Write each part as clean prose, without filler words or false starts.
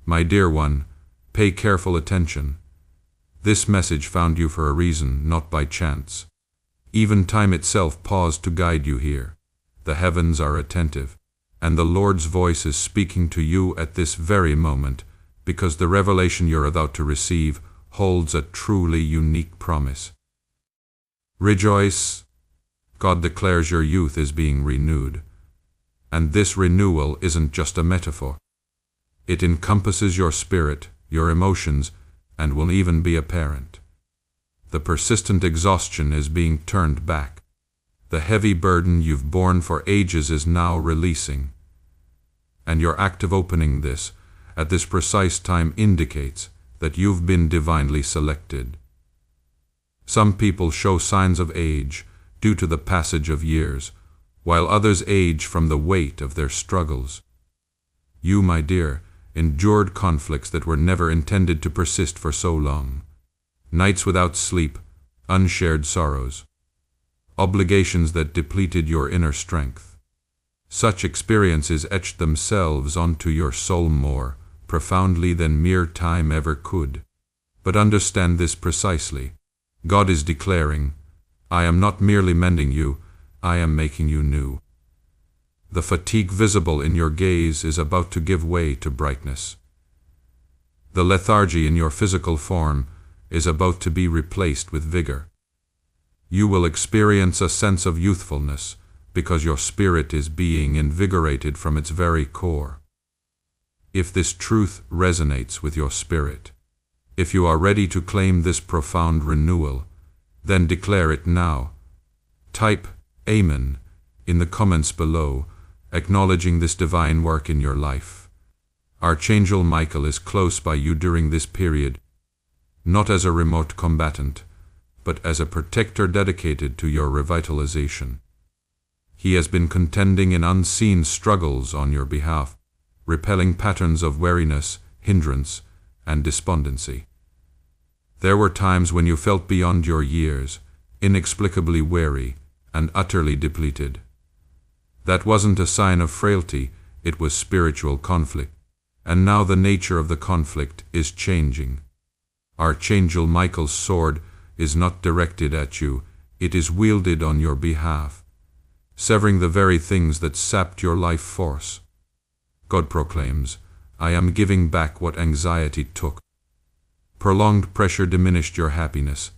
My dear one, pay careful attention. This message found you for a reason, not by chance. Even time itself paused to guide you here. The heavens are attentive, and the Lord's voice is speaking to you at this very moment, because the revelation you're about to receive holds a truly unique promise. Rejoice! God declares your youth is being renewed. And this renewal isn't just a metaphor. It encompasses your spirit, your emotions, and will even be apparent. The persistent exhaustion is being turned back. The heavy burden you've borne for ages is now releasing. And your act of opening this, at this precise time, indicates that you've been divinely selected. Some people show signs of age due to the passage of years, while others age from the weight of their struggles. You, my dear, endured conflicts that were never intended to persist for so long. Nights without sleep, unshared sorrows, obligations that depleted your inner strength. Such experiences etched themselves onto your soul more profoundly than mere time ever could. But understand this precisely. God is declaring, I am not merely mending you, I am making you new. The fatigue visible in your gaze is about to give way to brightness. The lethargy in your physical form is about to be replaced with vigor. You will experience a sense of youthfulness because your spirit is being invigorated from its very core. If this truth resonates with your spirit, if you are ready to claim this profound renewal, then declare it now. Type Amen in the comments below, acknowledging this divine work in your life. Archangel Michael is close by you during this period, not as a remote combatant, but as a protector dedicated to your revitalization. He has been contending in unseen struggles on your behalf, repelling patterns of weariness, hindrance, and despondency. There were times when you felt beyond your years, inexplicably weary, and utterly depleted. That wasn't a sign of frailty, it was spiritual conflict. And now the nature of the conflict is changing. Archangel Michael's sword is not directed at you, it is wielded on your behalf, severing the very things that sapped your life force. God proclaims, I am giving back what anxiety took. Prolonged pressure diminished your happiness.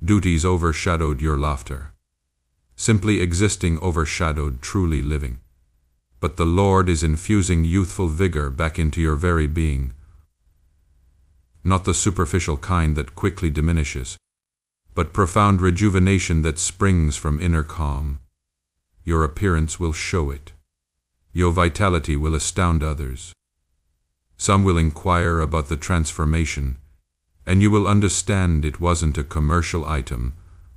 Duties overshadowed your laughter. Simply existing overshadowed truly living. But the Lord is infusing youthful vigor back into your very being. Not the superficial kind that quickly diminishes, but profound rejuvenation that springs from inner calm. Your appearance will show it. Your vitality will astound others. Some will inquire about the transformation, and you will understand it wasn't a commercial item,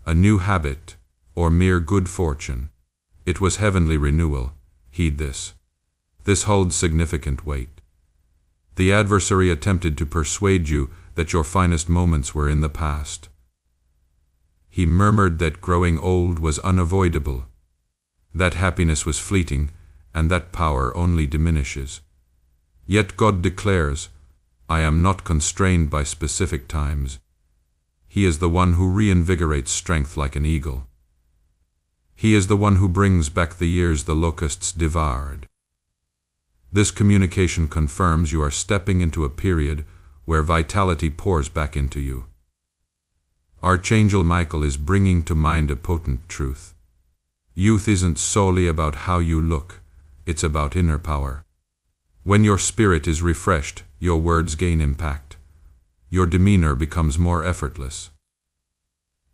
a new habit, or mere good fortune. It was heavenly renewal. Heed this. This holds significant weight. The adversary attempted to persuade you that your finest moments were in the past. He murmured that growing old was unavoidable, that happiness was fleeting, and that power only diminishes. Yet God declares, I am not constrained by specific times. He is the one who reinvigorates strength like an eagle. He is the one who brings back the years the locusts devoured. This communication confirms you are stepping into a period where vitality pours back into you. Archangel Michael is bringing to mind a potent truth. Youth isn't solely about how you look, it's about inner power. When your spirit is refreshed, your words gain impact. Your demeanor becomes more effortless.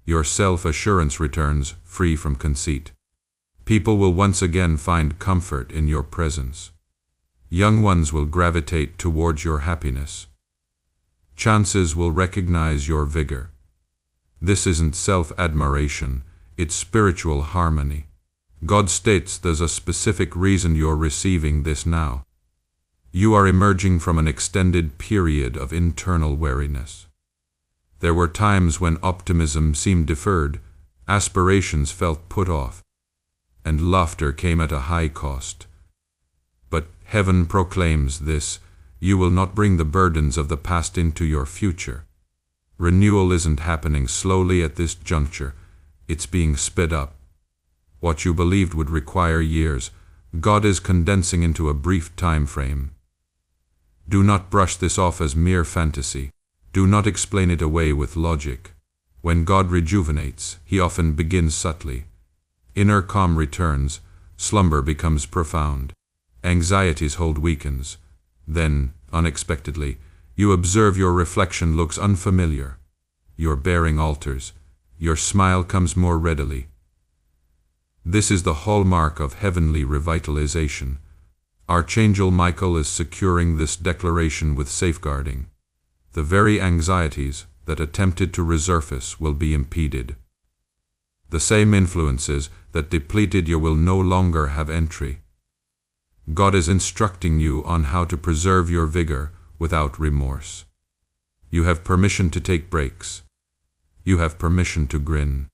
Your self-assurance returns, free from conceit. People will once again find comfort in your presence. Young ones will gravitate towards your happiness. Chances will recognize your vigor. This isn't self-admiration, it's spiritual harmony. God states there's a specific reason you're receiving this now. You are emerging from an extended period of internal weariness. There were times when optimism seemed deferred, aspirations felt put off, and laughter came at a high cost. But heaven proclaims this, You will not bring the burdens of the past into your future. Renewal isn't happening slowly at this juncture, it's being sped up. What you believed would require years, God is condensing into a brief time frame. Do not brush this off as mere fantasy. Do not explain it away with logic. When God rejuvenates, He often begins subtly. Inner calm returns, slumber becomes profound, anxiety's hold weakens. Then, unexpectedly, you observe your reflection looks unfamiliar. Your bearing alters, your smile comes more readily. This is the hallmark of heavenly revitalization. Archangel Michael is securing this declaration with safeguarding. The very anxieties that attempted to resurface will be impeded. The same influences that depleted you will no longer have entry. God is instructing you on how to preserve your vigor without remorse. You have permission to take breaks. You have permission to grin.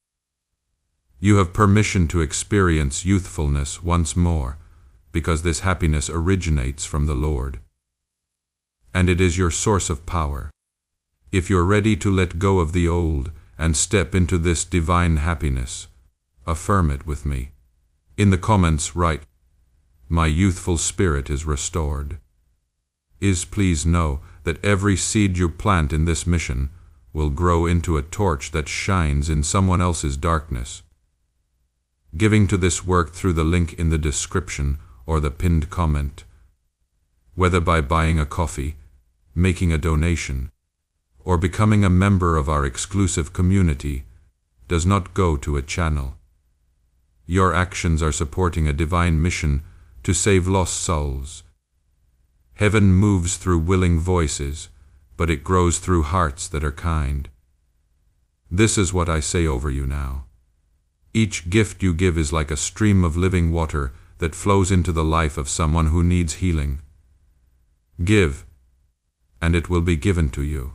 You have permission to experience youthfulness once more, because this happiness originates from the Lord. And it is your source of power. If you're ready to let go of the old and step into this divine happiness, affirm it with me. In the comments write, "My youthful spirit is restored." Please know that every seed you plant in this mission will grow into a torch that shines in someone else's darkness. Giving to this work through the link in the description or the pinned comment, whether by buying a coffee, making a donation, or becoming a member of our exclusive community, does not go to a channel. Your actions are supporting a divine mission to save lost souls. Heaven moves through willing voices, but it grows through hearts that are kind. This is what I say over you now. Each gift you give is like a stream of living water that flows into the life of someone who needs healing. Give, and it will be given to you.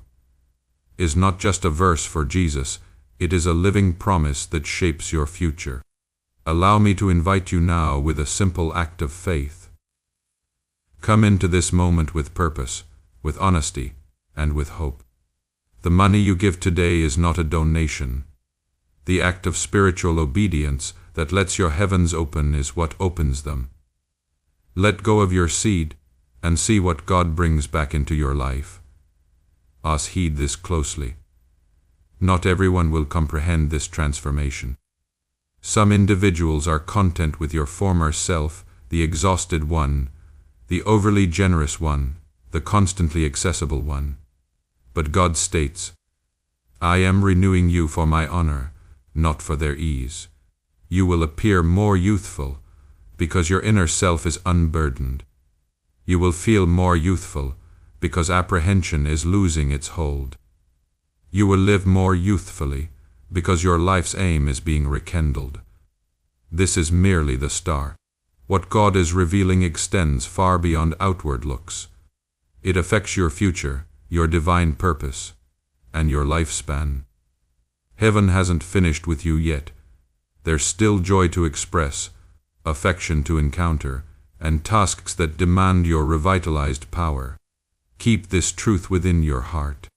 Is not just a verse for Jesus, it is a living promise that shapes your future. Allow me to invite you now with a simple act of faith. Come into this moment with purpose, with honesty, and with hope. The money you give today is not a donation. The act of spiritual obedience that lets your heavens open is what opens them. Let go of your seed and see what God brings back into your life. Heed this closely. Not everyone will comprehend this transformation. Some individuals are content with your former self, the exhausted one, the overly generous one, the constantly accessible one. But God states, "I am renewing you for my honor, not for their ease." You will appear more youthful because your inner self is unburdened. You will feel more youthful because apprehension is losing its hold. You will live more youthfully because your life's aim is being rekindled. This is merely the start. What God is revealing extends far beyond outward looks. It affects your future, your divine purpose, and your lifespan. Heaven hasn't finished with you yet. There's still joy to express, affection to encounter, and tasks that demand your revitalized power. Keep this truth within your heart.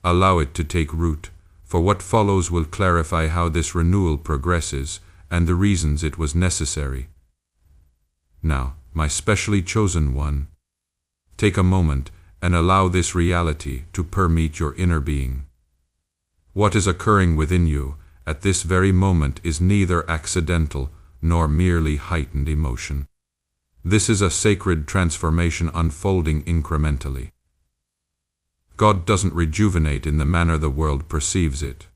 Allow it to take root, for what follows will clarify how this renewal progresses and the reasons it was necessary. Now, my specially chosen one, take a moment and allow this reality to permeate your inner being. What is occurring within you at this very moment is neither accidental nor merely heightened emotion. This is a sacred transformation unfolding incrementally. God doesn't rejuvenate in the manner the world perceives it.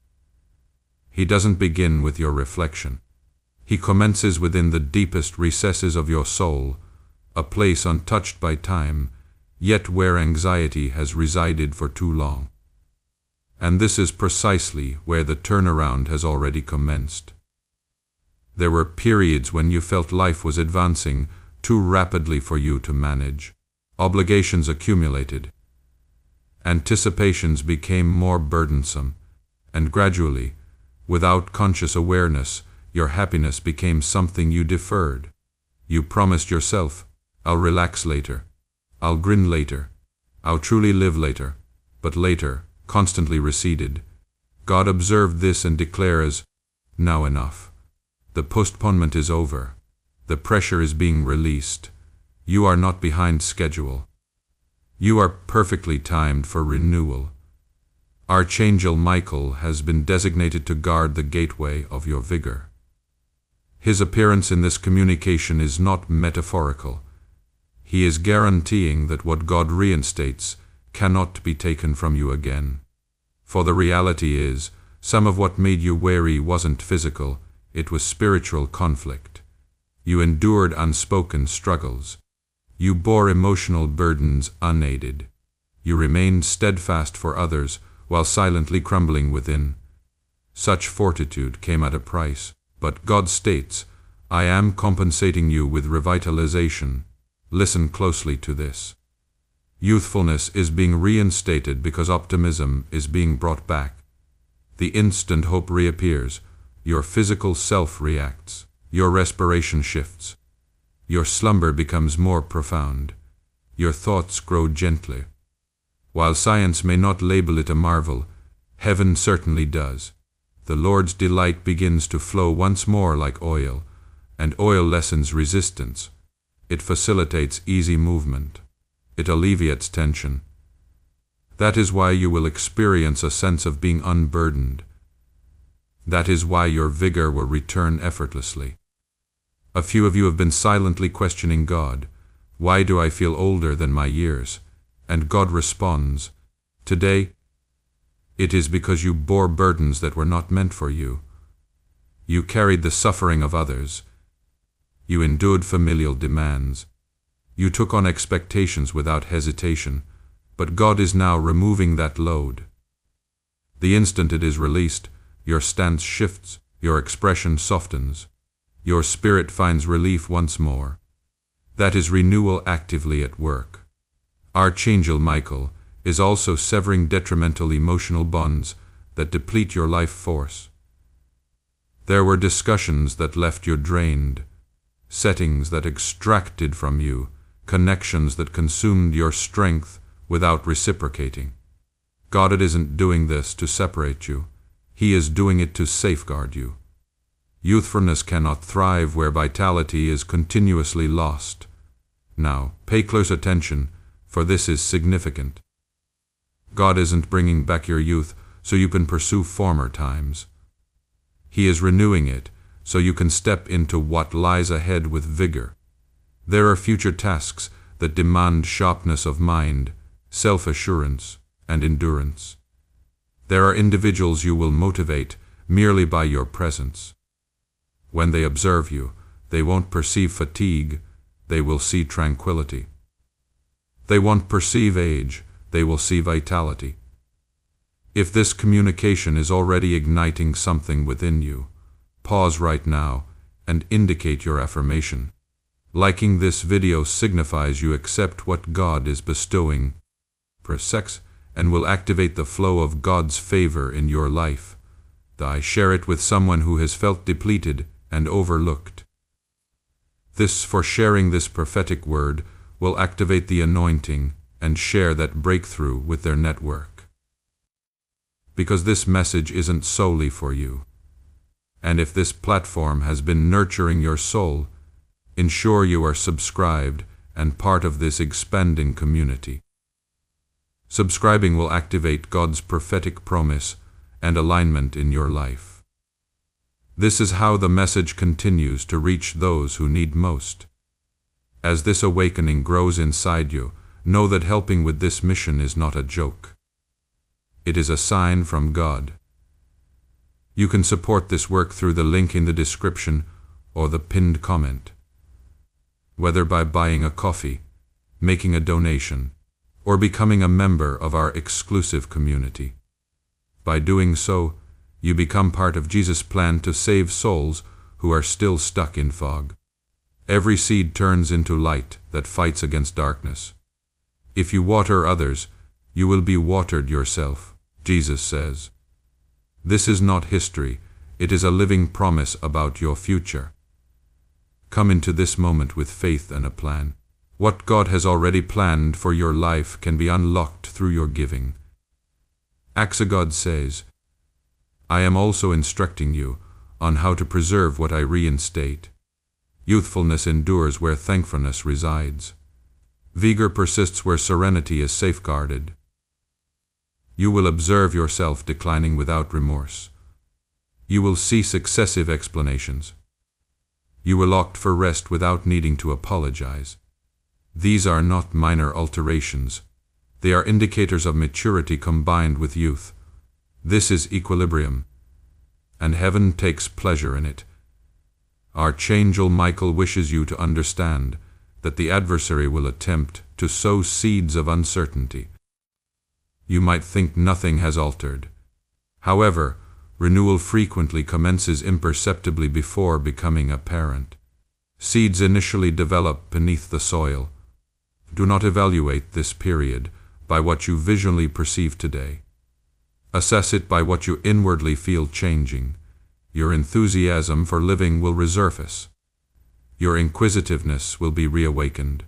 He doesn't begin with your reflection. He commences within the deepest recesses of your soul, a place untouched by time, yet where anxiety has resided for too long. And this is precisely where the turnaround has already commenced. There were periods when you felt life was advancing too rapidly for you to manage. Obligations accumulated. Anticipations became more burdensome, and gradually, without conscious awareness, your happiness became something you deferred. You promised yourself, "I'll relax later. I'll grin later." I'll truly live later, but later constantly receded. God observed this and declares, now enough. The postponement is over. The pressure is being released. You are not behind schedule. You are perfectly timed for renewal. Archangel Michael has been designated to guard the gateway of your vigor. His appearance in this communication is not metaphorical. He is guaranteeing that what God reinstates cannot be taken from you again. For the reality is, some of what made you weary wasn't physical, it was spiritual conflict. You endured unspoken struggles. You bore emotional burdens unaided. You remained steadfast for others while silently crumbling within. Such fortitude came at a price, but God states, I am compensating you with revitalization. Listen closely to this. Youthfulness is being reinstated because optimism is being brought back. The instant hope reappears, your physical self reacts, your respiration shifts, your slumber becomes more profound, your thoughts grow gently. While science may not label it a marvel, heaven certainly does. The Lord's delight begins to flow once more like oil, and oil lessens resistance. It facilitates easy movement. It alleviates tension. That is why you will experience a sense of being unburdened. That is why your vigor will return effortlessly. A few of you have been silently questioning God. Why do I feel older than my years? And God responds, today, it is because you bore burdens that were not meant for you. You carried the suffering of others. You endured familial demands. You took on expectations without hesitation, but God is now removing that load. The instant it is released, your stance shifts, your expression softens, your spirit finds relief once more. That is renewal actively at work. Archangel Michael is also severing detrimental emotional bonds that deplete your life force. There were discussions that left you drained, settings that extracted from you, connections that consumed your strength without reciprocating. God isn't doing this to separate you. He is doing it to safeguard you. Youthfulness cannot thrive where vitality is continuously lost. Now, pay close attention, for this is significant. God isn't bringing back your youth so you can pursue former times. He is renewing it so you can step into what lies ahead with vigor. There are future tasks that demand sharpness of mind, self-assurance, and endurance. There are individuals you will motivate merely by your presence. When they observe you, they won't perceive fatigue, they will see tranquility. They won't perceive age, they will see vitality. If this communication is already igniting something within you, pause right now and indicate your affirmation. Liking this video signifies you accept what God is bestowing. Press X and will activate the flow of God's favor in your life. Share it with someone who has felt depleted and overlooked. This for sharing this prophetic word will activate the anointing and share that breakthrough with their network. Because this message isn't solely for you. And if this platform has been nurturing your soul, ensure you are subscribed and part of this expanding community. Subscribing will activate God's prophetic promise and alignment in your life. This is how the message continues to reach those who need most. As this awakening grows inside you, know that helping with this mission is not a joke. It is a sign from God. You can support this work through the link in the description or the pinned comment. Whether by buying a coffee, making a donation, or becoming a member of our exclusive community. By doing so, you become part of Jesus' plan to save souls who are still stuck in fog. Every seed turns into light that fights against darkness. If you water others, you will be watered yourself, Jesus says. This is not history, it is a living promise about your future. Come into this moment with faith and a plan. What God has already planned for your life can be unlocked through your giving. God says, I am also instructing you on how to preserve what I reinstate. Youthfulness endures where thankfulness resides. Vigor persists where serenity is safeguarded. You will observe yourself declining without remorse. You will cease excessive explanations. You will opt for rest without needing to apologize. These are not minor alterations. They are indicators of maturity combined with youth. This is equilibrium, and heaven takes pleasure in it. Archangel Michael wishes you to understand that the adversary will attempt to sow seeds of uncertainty. You might think nothing has altered. However, renewal frequently commences imperceptibly before becoming apparent. Seeds initially develop beneath the soil. Do not evaluate this period by what you visually perceive today. Assess it by what you inwardly feel changing. Your enthusiasm for living will resurface. Your inquisitiveness will be reawakened.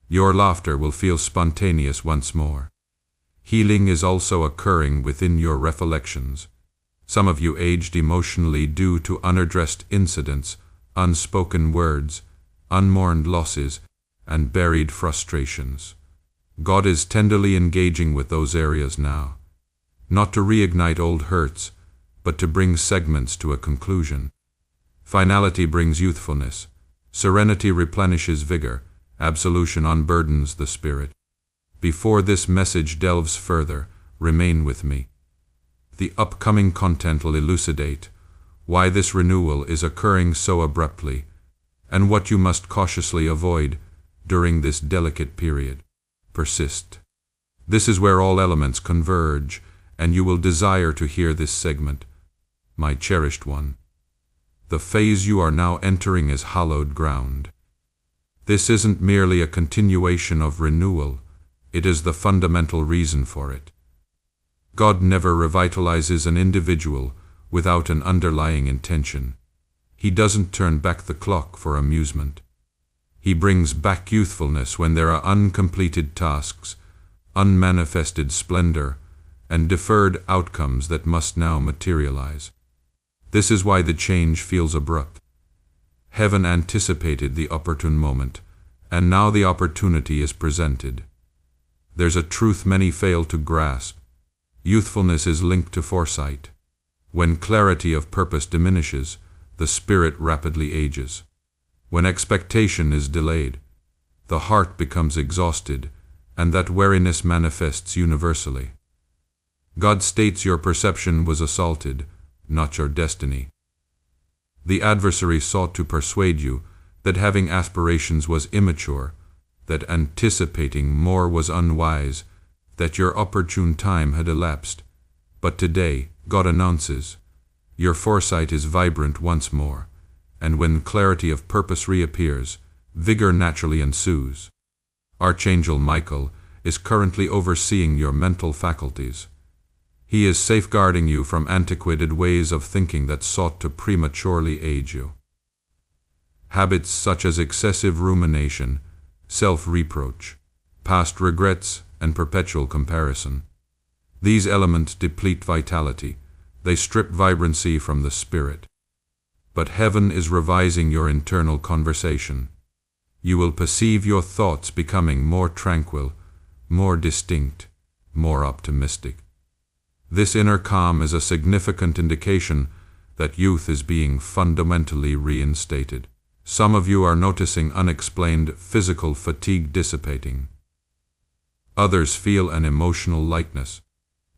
Your laughter will feel spontaneous once more. Healing is also occurring within your recollections. Some of you aged emotionally due to unaddressed incidents, unspoken words, unmourned losses, and buried frustrations. God is tenderly engaging with those areas now, not to reignite old hurts, but to bring segments to a conclusion. Finality brings youthfulness. Serenity replenishes vigor. Absolution unburdens the spirit. Before this message delves further, remain with me. The upcoming content will elucidate why this renewal is occurring so abruptly, and what you must cautiously avoid during this delicate period. Persist. This is where all elements converge, and you will desire to hear this segment. My cherished one, the phase you are now entering is hallowed ground. This isn't merely a continuation of renewal, it is the fundamental reason for it. God never revitalizes an individual without an underlying intention. He doesn't turn back the clock for amusement. He brings back youthfulness when there are uncompleted tasks, unmanifested splendor, and deferred outcomes that must now materialize. This is why the change feels abrupt. Heaven anticipated the opportune moment, and now the opportunity is presented. There's a truth many fail to grasp. Youthfulness is linked to foresight. When clarity of purpose diminishes, the spirit rapidly ages. When expectation is delayed, the heart becomes exhausted, and that weariness manifests universally. God states your perception was assaulted, not your destiny. The adversary sought to persuade you that having aspirations was immature, that anticipating more was unwise, that your opportune time had elapsed. But today, God announces, your foresight is vibrant once more, and when clarity of purpose reappears, vigor naturally ensues. Archangel Michael is currently overseeing your mental faculties. He is safeguarding you from antiquated ways of thinking that sought to prematurely age you. Habits such as excessive rumination, self-reproach, past regrets, and perpetual comparison. These elements deplete vitality. They strip vibrancy from the spirit. But heaven is revising your internal conversation. You will perceive your thoughts becoming more tranquil, more distinct, more optimistic. This inner calm is a significant indication that youth is being fundamentally reinstated. Some of you are noticing unexplained physical fatigue dissipating. Others feel an emotional lightness,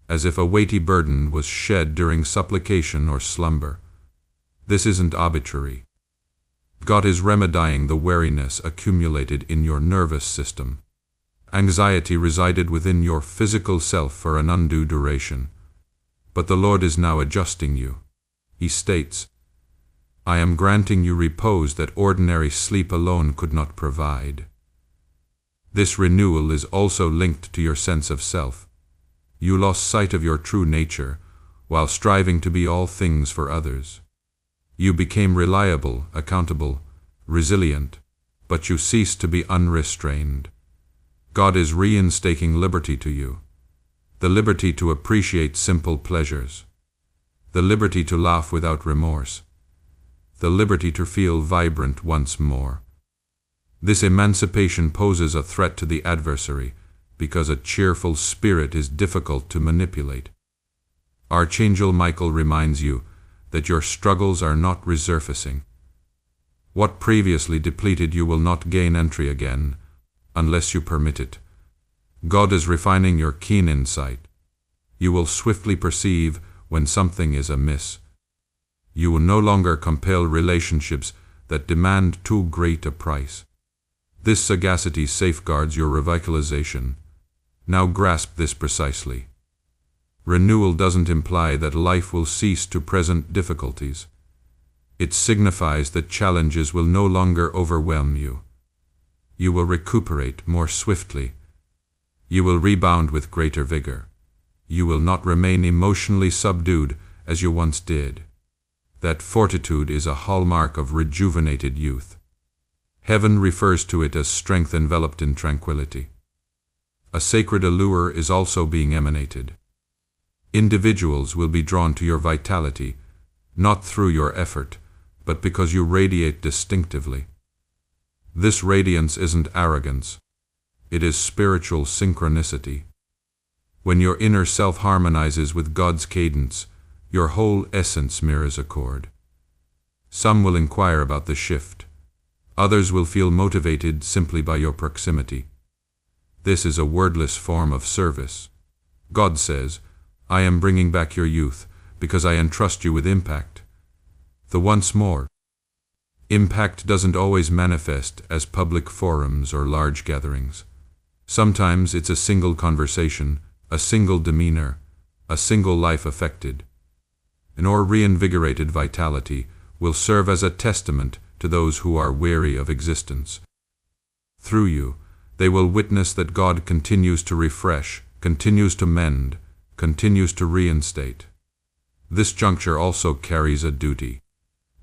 as if a weighty burden was shed during supplication or slumber. This isn't arbitrary. God is remedying the weariness accumulated in your nervous system. Anxiety resided within your physical self for an undue duration. But the Lord is now adjusting you. He states, I am granting you repose that ordinary sleep alone could not provide. This renewal is also linked to your sense of self. You lost sight of your true nature while striving to be all things for others. You became reliable, accountable, resilient, but you cease to be unrestrained. God is reinstating liberty to you, the liberty to appreciate simple pleasures, the liberty to laugh without remorse, the liberty to feel vibrant once more. This emancipation poses a threat to the adversary, because a cheerful spirit is difficult to manipulate. Archangel Michael reminds you that your struggles are not resurfacing. What previously depleted you will not gain entry again, unless you permit it. God is refining your keen insight. You will swiftly perceive when something is amiss. You will no longer compel relationships that demand too great a price. This sagacity safeguards your revitalization. Now grasp this precisely. Renewal doesn't imply that life will cease to present difficulties. It signifies that challenges will no longer overwhelm you. You will recuperate more swiftly. You will rebound with greater vigor. You will not remain emotionally subdued as you once did. That fortitude is a hallmark of rejuvenated youth. Heaven refers to it as strength enveloped in tranquility. A sacred allure is also being emanated. Individuals will be drawn to your vitality, not through your effort, but because you radiate distinctively. This radiance isn't arrogance. It is spiritual synchronicity. When your inner self harmonizes with God's cadence, your whole essence mirrors a chord. Some will inquire about the shift. Others will feel motivated simply by your proximity. This is a wordless form of service. God says, I am bringing back your youth because I entrust you with impact. The once more. Impact doesn't always manifest as public forums or large gatherings. Sometimes it's a single conversation, a single demeanor, a single life affected. Your reinvigorated vitality will serve as a testament to those who are weary of existence. Through you, they will witness that God continues to refresh, continues to mend, continues to reinstate. This juncture also carries a duty.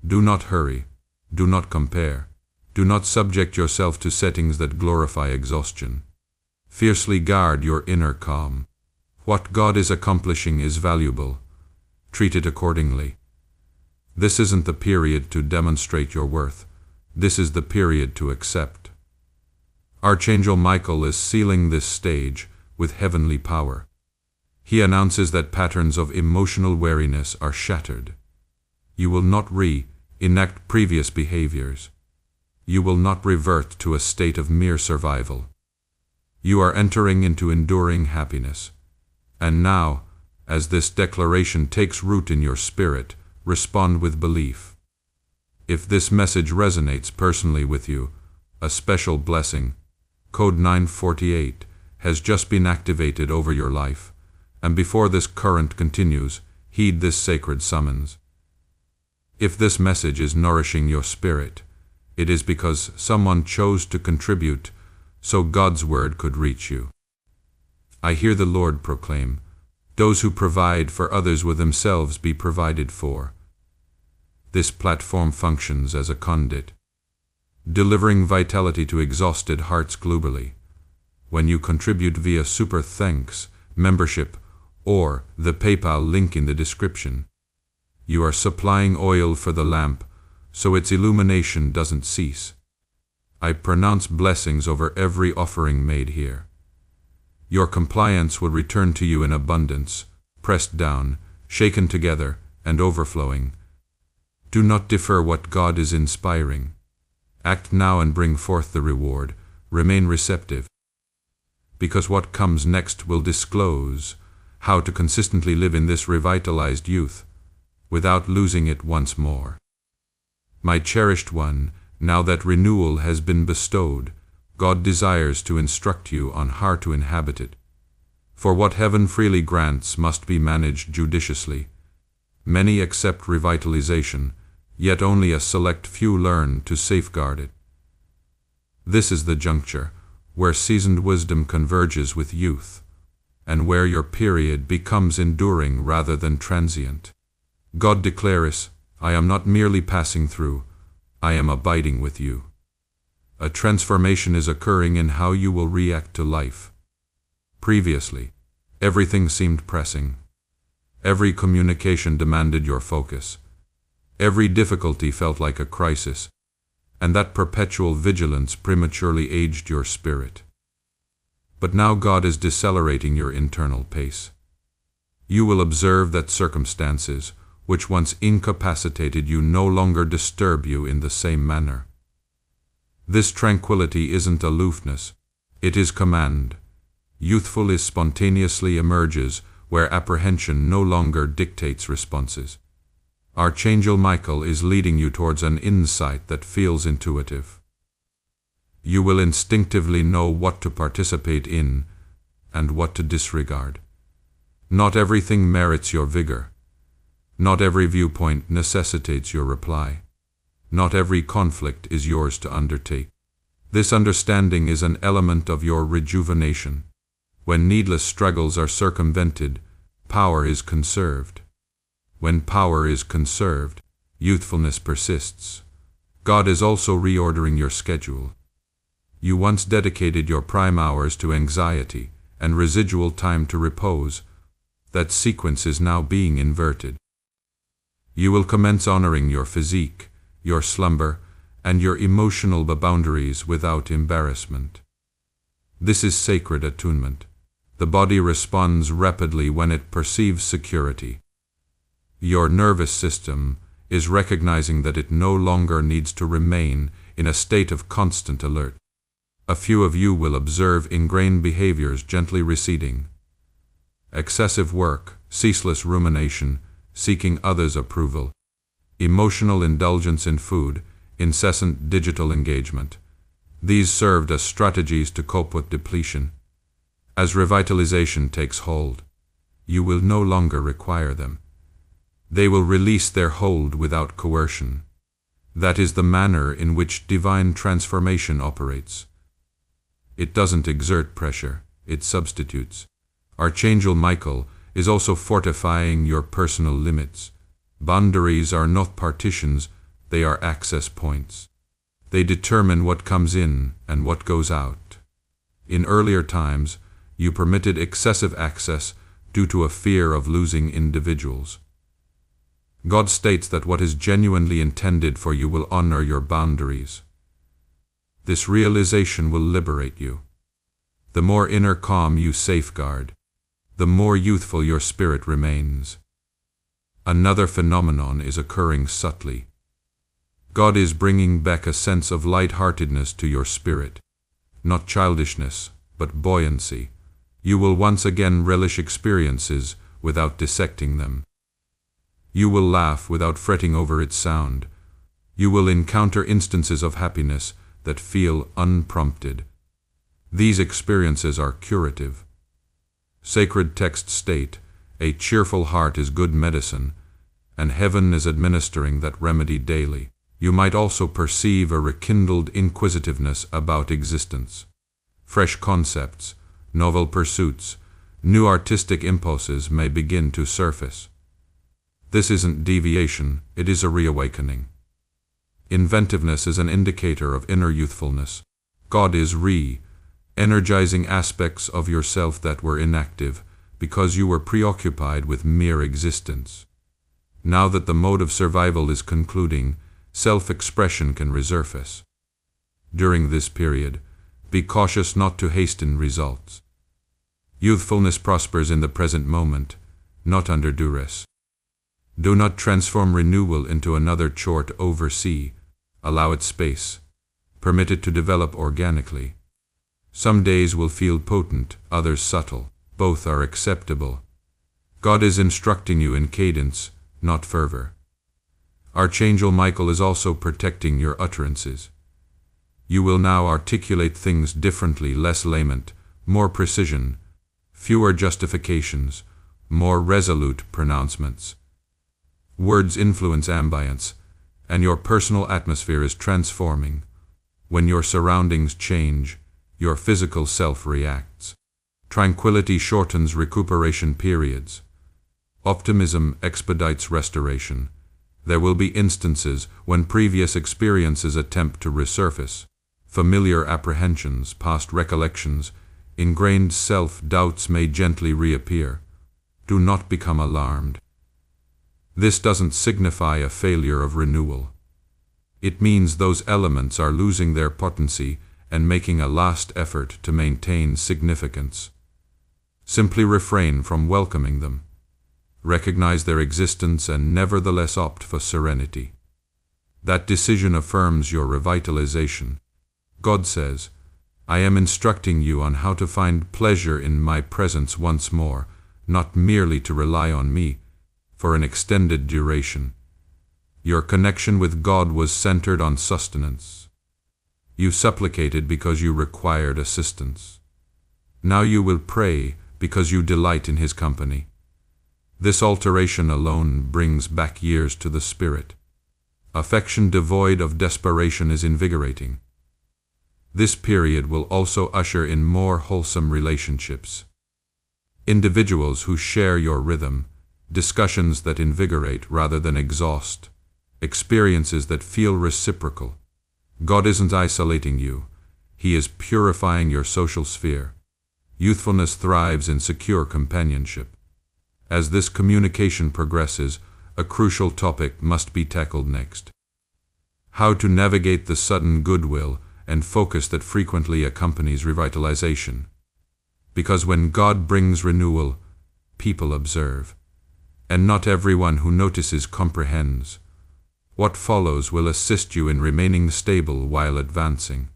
Do not hurry. Do not compare. Do not subject yourself to settings that glorify exhaustion. Fiercely guard your inner calm. What God is accomplishing is valuable. Treat it accordingly. This isn't the period to demonstrate your worth. This is the period to accept. Archangel Michael is sealing this stage with heavenly power. He announces that patterns of emotional weariness are shattered. You will not reenact previous behaviors. You will not revert to a state of mere survival. You are entering into enduring happiness. And now, as this declaration takes root in your spirit, respond with belief. If this message resonates personally with you, a special blessing, Code 948, has just been activated over your life. And before this current continues, heed this sacred summons. If this message is nourishing your spirit, it is because someone chose to contribute so God's word could reach you. I hear the Lord proclaim, those who provide for others will themselves be provided for. This platform functions as a conduit, delivering vitality to exhausted hearts globally. When you contribute via Super Thanks, membership, or the PayPal link in the description, you are supplying oil for the lamp so its illumination doesn't cease. I pronounce blessings over every offering made here. Your compliance will return to you in abundance, pressed down, shaken together, and overflowing. Do not defer what God is inspiring. Act now and bring forth the reward. Remain receptive. Because what comes next will disclose how to consistently live in this revitalized youth without losing it once more. My cherished one, now that renewal has been bestowed, God desires to instruct you on how to inhabit it. For what heaven freely grants must be managed judiciously. Many accept revitalization, yet only a select few learn to safeguard it. This is the juncture where seasoned wisdom converges with youth, and where your period becomes enduring rather than transient. God declares, I am not merely passing through, I am abiding with you. A transformation is occurring in how you will react to life. Previously, everything seemed pressing. Every communication demanded your focus. Every difficulty felt like a crisis, and that perpetual vigilance prematurely aged your spirit. But now God is decelerating your internal pace. You will observe that circumstances, which once incapacitated you, no longer disturb you in the same manner. This tranquility isn't aloofness, it is command. Youthfulness spontaneously emerges where apprehension no longer dictates responses. Archangel Michael is leading you towards an insight that feels intuitive. You will instinctively know what to participate in and what to disregard. Not everything merits your vigor. Not every viewpoint necessitates your reply. Not every conflict is yours to undertake. This understanding is an element of your rejuvenation. When needless struggles are circumvented, power is conserved. When power is conserved, youthfulness persists. God is also reordering your schedule. You once dedicated your prime hours to anxiety and residual time to repose. That sequence is now being inverted. You will commence honoring your physique, your slumber, and your emotional boundaries without embarrassment. This is sacred attunement. The body responds rapidly when it perceives security. Your nervous system is recognizing that it no longer needs to remain in a state of constant alert. A few of you will observe ingrained behaviors gently receding. Excessive work, ceaseless rumination, seeking others' approval, emotional indulgence in food, incessant digital engagement. These served as strategies to cope with depletion. As revitalization takes hold, you will no longer require them. They will release their hold without coercion. That is the manner in which divine transformation operates. It doesn't exert pressure, it substitutes. Archangel Michael is also fortifying your personal limits. Boundaries are not partitions, they are access points. They determine what comes in and what goes out. In earlier times, you permitted excessive access due to a fear of losing individuals. God states that what is genuinely intended for you will honor your boundaries. This realization will liberate you. The more inner calm you safeguard, the more youthful your spirit remains. Another phenomenon is occurring subtly. God is bringing back a sense of lightheartedness to your spirit, not childishness, but buoyancy. You will once again relish experiences without dissecting them. You will laugh without fretting over its sound. You will encounter instances of happiness that feel unprompted. These experiences are curative. Sacred texts state, "A cheerful heart is good medicine," and heaven is administering that remedy daily. You might also perceive a rekindled inquisitiveness about existence. Fresh concepts, novel pursuits, new artistic impulses may begin to surface. This isn't deviation, it is a reawakening. Inventiveness is an indicator of inner youthfulness. God is energizing aspects of yourself that were inactive because you were preoccupied with mere existence. Now that the mode of survival is concluding, self-expression can resurface. During this period, be cautious not to hasten results. Youthfulness prospers in the present moment, not under duress. Do not transform renewal into another chore to oversee. Allow it space. Permit it to develop organically. Some days will feel potent, others subtle. Both are acceptable. God is instructing you in cadence, not fervor. Archangel Michael is also protecting your utterances. You will now articulate things differently, less lament, more precision, fewer justifications, more resolute pronouncements. Words influence ambience, and your personal atmosphere is transforming. When your surroundings change, your physical self reacts. Tranquility shortens recuperation periods. Optimism expedites restoration. There will be instances when previous experiences attempt to resurface. Familiar apprehensions, past recollections, ingrained self-doubts may gently reappear. Do not become alarmed. This doesn't signify a failure of renewal. It means those elements are losing their potency and making a last effort to maintain significance. Simply refrain from welcoming them. Recognize their existence and nevertheless opt for serenity. That decision affirms your revitalization. God says, I am instructing you on how to find pleasure in my presence once more, not merely to rely on me for an extended duration. Your connection with God was centered on sustenance. You supplicated because you required assistance. Now you will pray because you delight in His company. This alteration alone brings back years to the spirit. Affection devoid of desperation is invigorating. This period will also usher in more wholesome relationships. Individuals who share your rhythm, discussions that invigorate rather than exhaust, experiences that feel reciprocal. God isn't isolating you. He is purifying your social sphere. Youthfulness thrives in secure companionship. As this communication progresses, a crucial topic must be tackled next. How to navigate the sudden goodwill and focus that frequently accompanies revitalization. Because when God brings renewal, people observe, and not everyone who notices comprehends. What follows will assist you in remaining stable while advancing.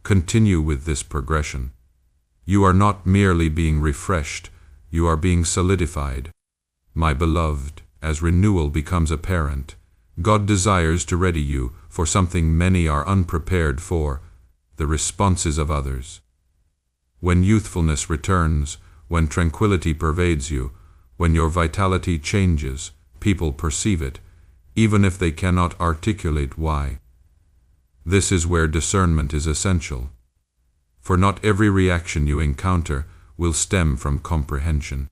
Continue with this progression. You are not merely being refreshed, you are being solidified. My beloved, as renewal becomes apparent, God desires to ready you for something many are unprepared for, the responses of others. When youthfulness returns, when tranquility pervades you, when your vitality changes, people perceive it, even if they cannot articulate why. This is where discernment is essential. For not every reaction you encounter will stem from comprehension.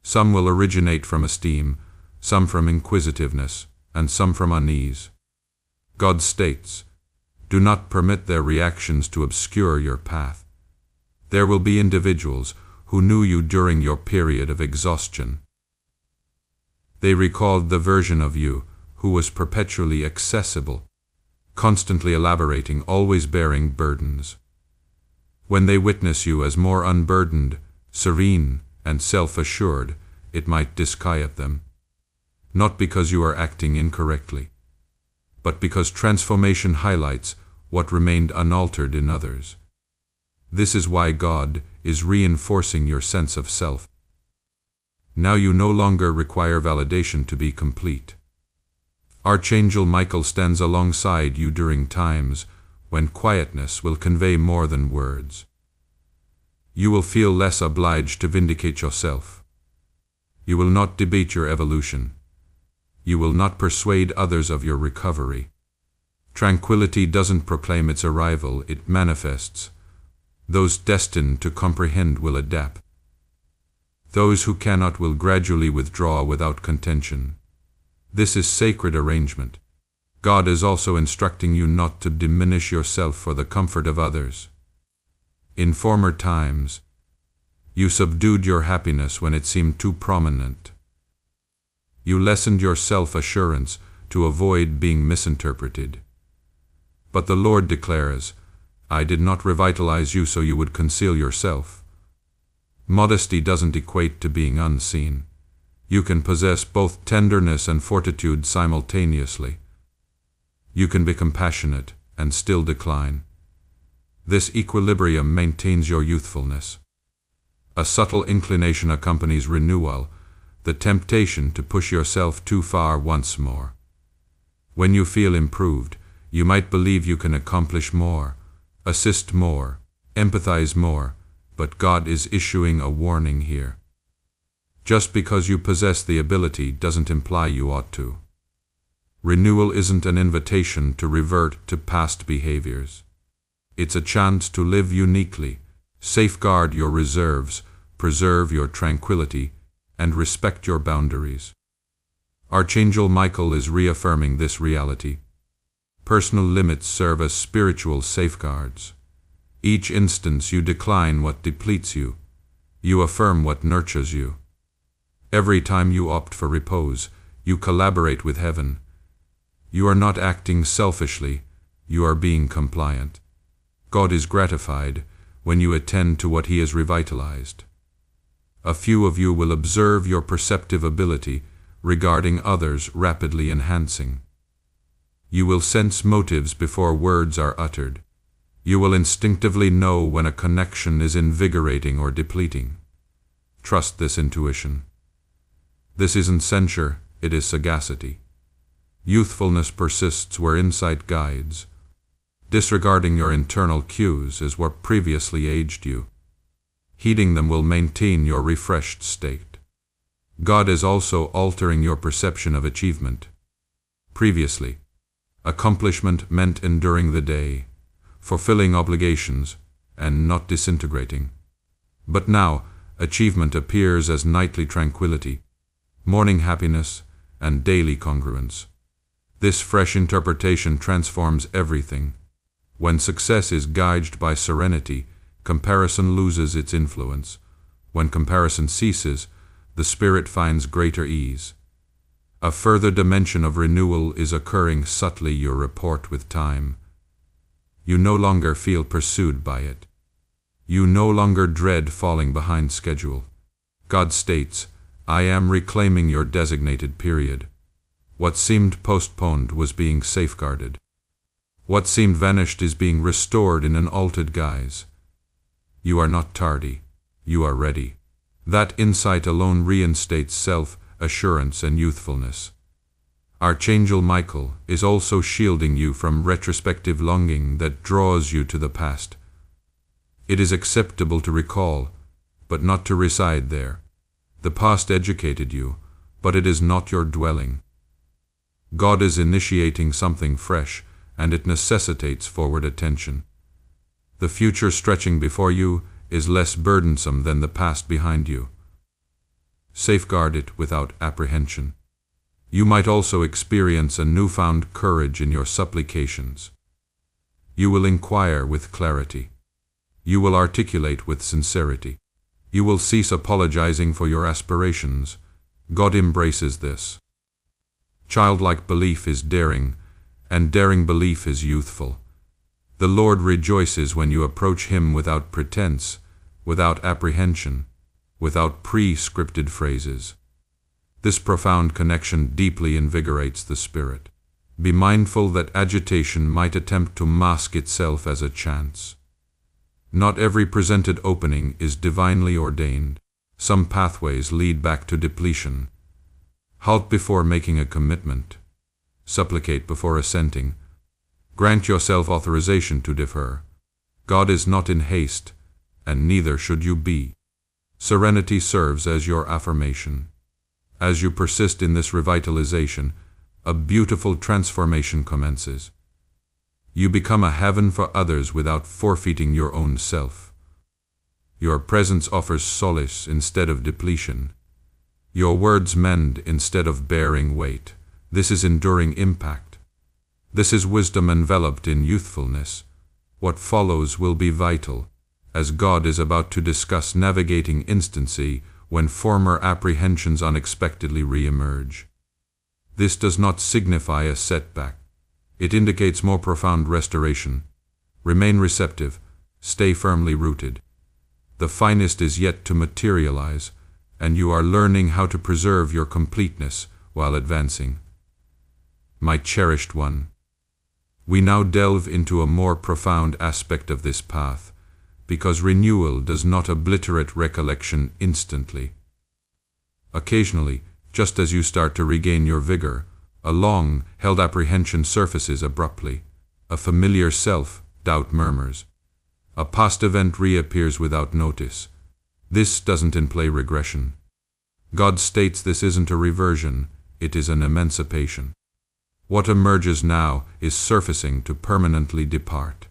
Some will originate from esteem, some from inquisitiveness, and some from unease. God states, do not permit their reactions to obscure your path. There will be individuals who knew you during your period of exhaustion. They recalled the version of you who was perpetually accessible, constantly elaborating, always bearing burdens. When they witness you as more unburdened, serene, and self-assured, it might disquiet them. Not because you are acting incorrectly, but because transformation highlights what remained unaltered in others. This is why God is reinforcing your sense of self. Now you no longer require validation to be complete. Archangel Michael stands alongside you during times when quietness will convey more than words. You will feel less obliged to vindicate yourself. You will not debate your evolution. You will not persuade others of your recovery. Tranquility doesn't proclaim its arrival, it manifests. Those destined to comprehend will adapt. Those who cannot will gradually withdraw without contention. This is sacred arrangement. God is also instructing you not to diminish yourself for the comfort of others. In former times, you subdued your happiness when it seemed too prominent. You lessened your self-assurance to avoid being misinterpreted. But the Lord declares, I did not revitalize you so you would conceal yourself. Modesty doesn't equate to being unseen. You can possess both tenderness and fortitude simultaneously. You can be compassionate and still decline. This equilibrium maintains your youthfulness. A subtle inclination accompanies renewal, the temptation to push yourself too far once more. When you feel improved, you might believe you can accomplish more, assist more, empathize more, but God is issuing a warning here. Just because you possess the ability doesn't imply you ought to. Renewal isn't an invitation to revert to past behaviors. It's a chance to live uniquely, safeguard your reserves, preserve your tranquility, and respect your boundaries. Archangel Michael is reaffirming this reality. Personal limits serve as spiritual safeguards. Each instance you decline what depletes you. You affirm what nurtures you. Every time you opt for repose, you collaborate with heaven. You are not acting selfishly, you are being compliant. God is gratified when you attend to what He has revitalized. A few of you will observe your perceptive ability regarding others rapidly enhancing. You will sense motives before words are uttered. You will instinctively know when a connection is invigorating or depleting. Trust this intuition. This isn't censure, it is sagacity. Youthfulness persists where insight guides. Disregarding your internal cues is what previously aged you. Heeding them will maintain your refreshed state. God is also altering your perception of achievement. Previously, accomplishment meant enduring the day, fulfilling obligations, and not disintegrating. But now, achievement appears as nightly tranquility, morning happiness, and daily congruence. This fresh interpretation transforms everything. When success is gauged by serenity, comparison loses its influence. When comparison ceases, the spirit finds greater ease. A further dimension of renewal is occurring subtly your rapport with time. You no longer feel pursued by it. You no longer dread falling behind schedule. God states, I am reclaiming your designated period. What seemed postponed was being safeguarded. What seemed vanished is being restored in an altered guise. You are not tardy, you are ready. That insight alone reinstates self-assurance and youthfulness. Archangel Michael is also shielding you from retrospective longing that draws you to the past. It is acceptable to recall, but not to reside there. The past educated you, but it is not your dwelling. God is initiating something fresh, and it necessitates forward attention. The future stretching before you is less burdensome than the past behind you. Safeguard it without apprehension. You might also experience a newfound courage in your supplications. You will inquire with clarity. You will articulate with sincerity. You will cease apologizing for your aspirations. God embraces this. Childlike belief is daring, and daring belief is youthful. The Lord rejoices when you approach Him without pretense, without apprehension, without pre-scripted phrases. This profound connection deeply invigorates the spirit. Be mindful that agitation might attempt to mask itself as a chance. Not every presented opening is divinely ordained. Some pathways lead back to depletion. Halt before making a commitment. Supplicate before assenting. Grant yourself authorization to defer. God is not in haste, and neither should you be. Serenity serves as your affirmation. As you persist in this revitalization, a beautiful transformation commences. You become a heaven for others without forfeiting your own self. Your presence offers solace instead of depletion. Your words mend instead of bearing weight. This is enduring impact. This is wisdom enveloped in youthfulness. What follows will be vital, as God is about to discuss navigating instancy when former apprehensions unexpectedly re-emerge. This does not signify a setback. It indicates more profound restoration. Remain receptive, stay firmly rooted. The finest is yet to materialize, and you are learning how to preserve your completeness while advancing. My cherished one, we now delve into a more profound aspect of this path, because renewal does not obliterate recollection instantly. Occasionally, just as you start to regain your vigor, a long-held apprehension surfaces abruptly. A familiar self-doubt murmurs. A past event reappears without notice. This doesn't imply regression. God states this isn't a reversion, it is an emancipation. What emerges now is surfacing to permanently depart.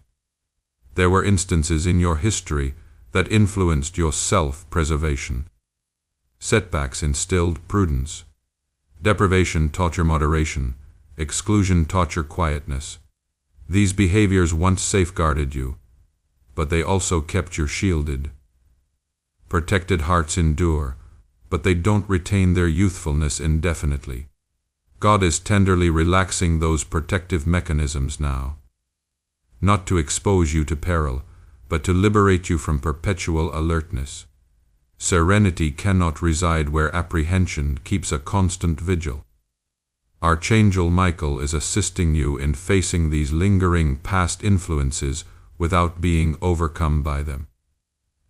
There were instances in your history that influenced your self-preservation. Setbacks instilled prudence. Deprivation taught your moderation. Exclusion taught your quietness. These behaviors once safeguarded you, but they also kept you shielded. Protected hearts endure, but they don't retain their youthfulness indefinitely. God is tenderly relaxing those protective mechanisms now, not to expose you to peril, but to liberate you from perpetual alertness. Serenity cannot reside where apprehension keeps a constant vigil. Archangel Michael is assisting you in facing these lingering past influences without being overcome by them.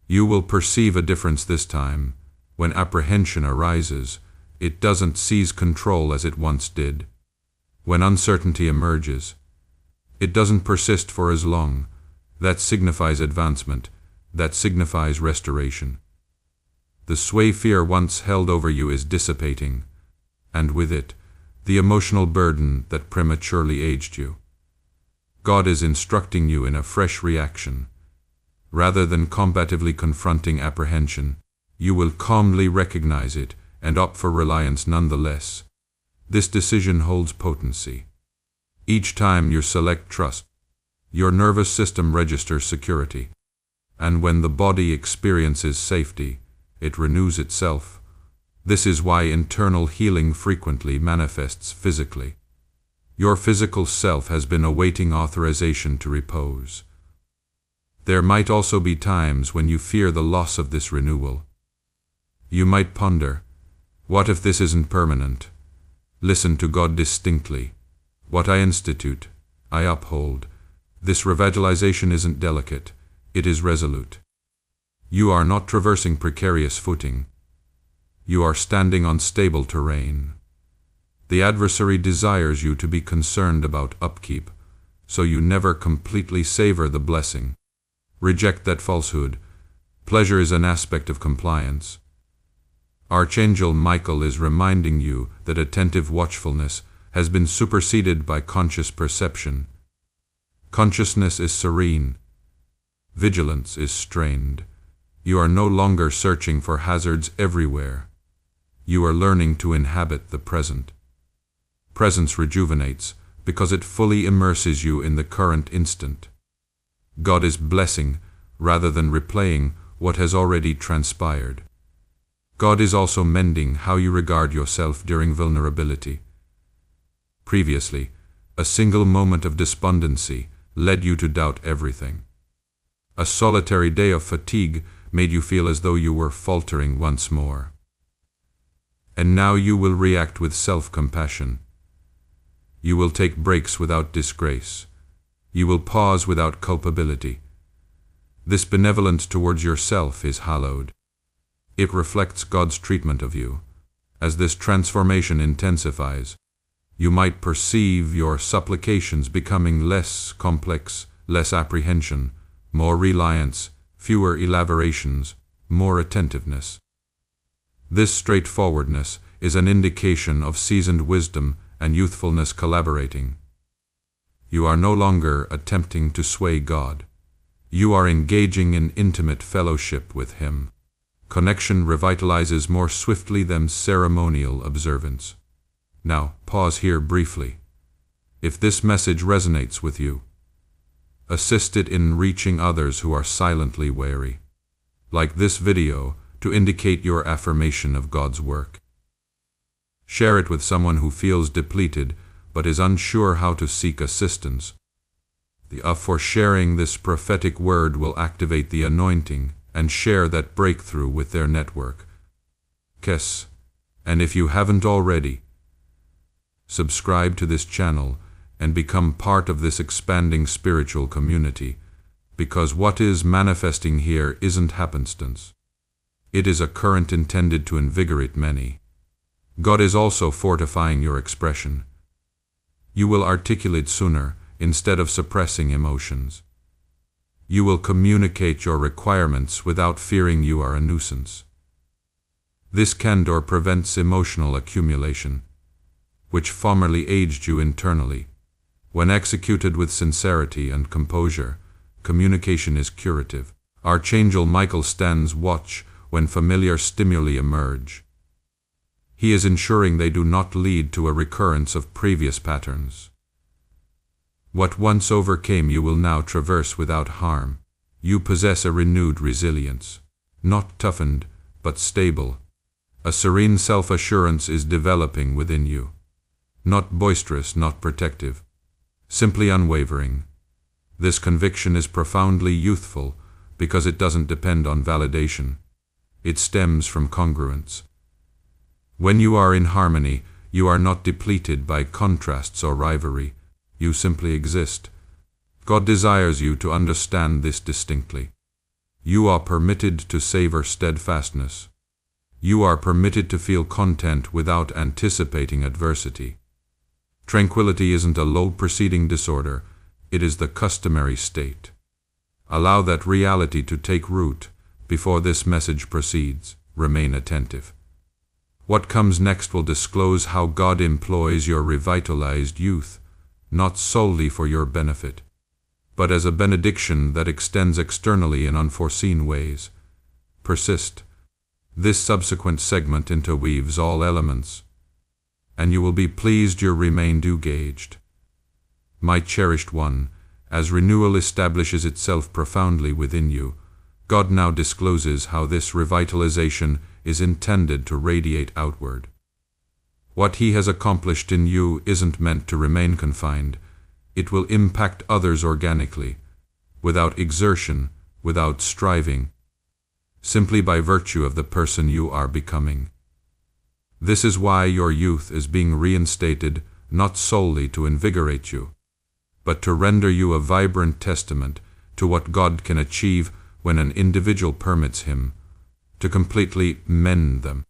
You will perceive a difference this time. When apprehension arises, it doesn't seize control as it once did. When uncertainty emerges, it doesn't persist for as long. That signifies advancement, that signifies restoration. The sway fear once held over you is dissipating, and with it, the emotional burden that prematurely aged you. God is instructing you in a fresh reaction. Rather than combatively confronting apprehension, you will calmly recognize it and opt for reliance nonetheless. This decision holds potency. Each time you select trust, your nervous system registers security, and when the body experiences safety, it renews itself. This is why internal healing frequently manifests physically. Your physical self has been awaiting authorization to repose. There might also be times when you fear the loss of this renewal. You might ponder, what if this isn't permanent? Listen to God distinctly. What I institute, I uphold. This revitalization isn't delicate, it is resolute. You are not traversing precarious footing. You are standing on stable terrain. The adversary desires you to be concerned about upkeep, so you never completely savor the blessing. Reject that falsehood. Pleasure is an aspect of compliance. Archangel Michael is reminding you that attentive watchfulness has been superseded by conscious perception. Consciousness is serene. Vigilance is strained. You are no longer searching for hazards everywhere. You are learning to inhabit the present. Presence rejuvenates because it fully immerses you in the current instant. God is blessing rather than replaying what has already transpired. God is also mending how you regard yourself during vulnerability. Previously, a single moment of despondency led you to doubt everything. A solitary day of fatigue made you feel as though you were faltering once more. And now you will react with self-compassion. You will take breaks without disgrace. You will pause without culpability. This benevolence towards yourself is hallowed. It reflects God's treatment of you. As this transformation intensifies, you might perceive your supplications becoming less complex, less apprehension, more reliance, fewer elaborations, more attentiveness. This straightforwardness is an indication of seasoned wisdom and youthfulness collaborating. You are no longer attempting to sway God. You are engaging in intimate fellowship with Him. Connection revitalizes more swiftly than ceremonial observance. Now, pause here briefly. If this message resonates with you, assist it in reaching others who are silently wary. Like this video, to indicate your affirmation of God's work. Share it with someone who feels depleted but is unsure how to seek assistance. The for sharing this prophetic word will activate the anointing and share that breakthrough with their network. And if you haven't already, subscribe to this channel and become part of this expanding spiritual community, because what is manifesting here isn't happenstance. It is a current intended to invigorate many. God is also fortifying your expression. You will articulate sooner instead of suppressing emotions. You will communicate your requirements without fearing you are a nuisance. This candor prevents emotional accumulation, which formerly aged you internally. When executed with sincerity and composure, communication is curative. Archangel Michael stands watch when familiar stimuli emerge. He is ensuring they do not lead to a recurrence of previous patterns. What once overcame you will now traverse without harm. You possess a renewed resilience, not toughened, but stable. A serene self-assurance is developing within you. Not boisterous, not protective, simply unwavering. This conviction is profoundly youthful because it doesn't depend on validation. It stems from congruence. When you are in harmony, you are not depleted by contrasts or rivalry. You simply exist. God desires you to understand this distinctly. You are permitted to savor steadfastness. You are permitted to feel content without anticipating adversity. Tranquility isn't a low preceding disorder, it is the customary state. Allow that reality to take root before this message proceeds. Remain attentive. What comes next will disclose how God employs your revitalized youth, not solely for your benefit, but as a benediction that extends externally in unforeseen ways. Persist. This subsequent segment interweaves all elements, and you will be pleased you remained engaged. My cherished one, as renewal establishes itself profoundly within you, God now discloses how this revitalization is intended to radiate outward. What He has accomplished in you isn't meant to remain confined. It will impact others organically, without exertion, without striving, simply by virtue of the person you are becoming. This is why your youth is being reinstated, not solely to invigorate you, but to render you a vibrant testament to what God can achieve when an individual permits Him to completely mend them.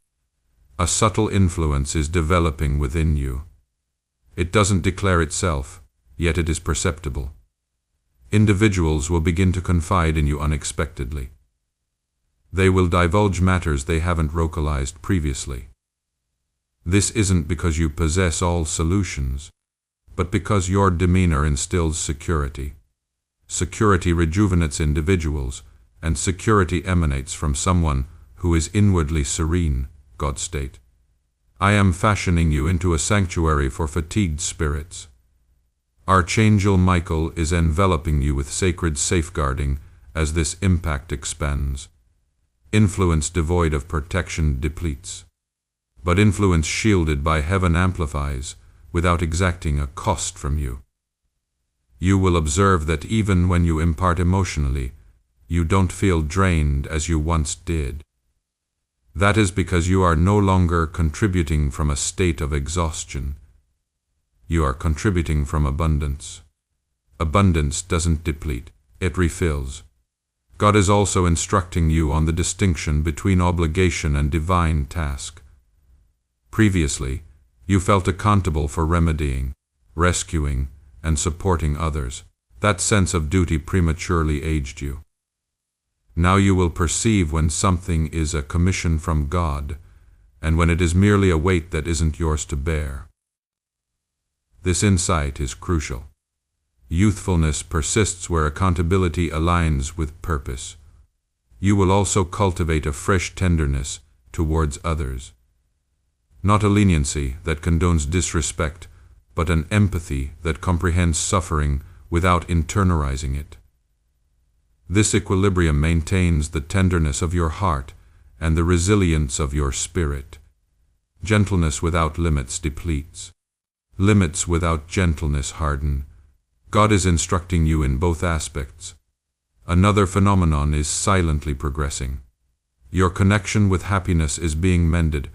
A subtle influence is developing within you. It doesn't declare itself, yet it is perceptible. Individuals will begin to confide in you unexpectedly. They will divulge matters they haven't vocalized previously. This isn't because you possess all solutions, but because your demeanor instills security. Security rejuvenates individuals, and security emanates from someone who is inwardly serene, God state. I am fashioning you into a sanctuary for fatigued spirits. Archangel Michael is enveloping you with sacred safeguarding as this impact expands. Influence devoid of protection depletes, but influence shielded by heaven amplifies without exacting a cost from you. You will observe that even when you impart emotionally, you don't feel drained as you once did. That is because you are no longer contributing from a state of exhaustion. You are contributing from abundance. Abundance doesn't deplete, it refills. God is also instructing you on the distinction between obligation and divine task. Previously, you felt accountable for remedying, rescuing, and supporting others. That sense of duty prematurely aged you. Now you will perceive when something is a commission from God, and when it is merely a weight that isn't yours to bear. This insight is crucial. Youthfulness persists where accountability aligns with purpose. You will also cultivate a fresh tenderness towards others. Not a leniency that condones disrespect, but an empathy that comprehends suffering without internalizing it. This equilibrium maintains the tenderness of your heart and the resilience of your spirit. Gentleness without limits depletes. Limits without gentleness harden. God is instructing you in both aspects. Another phenomenon is silently progressing. Your connection with happiness is being mended.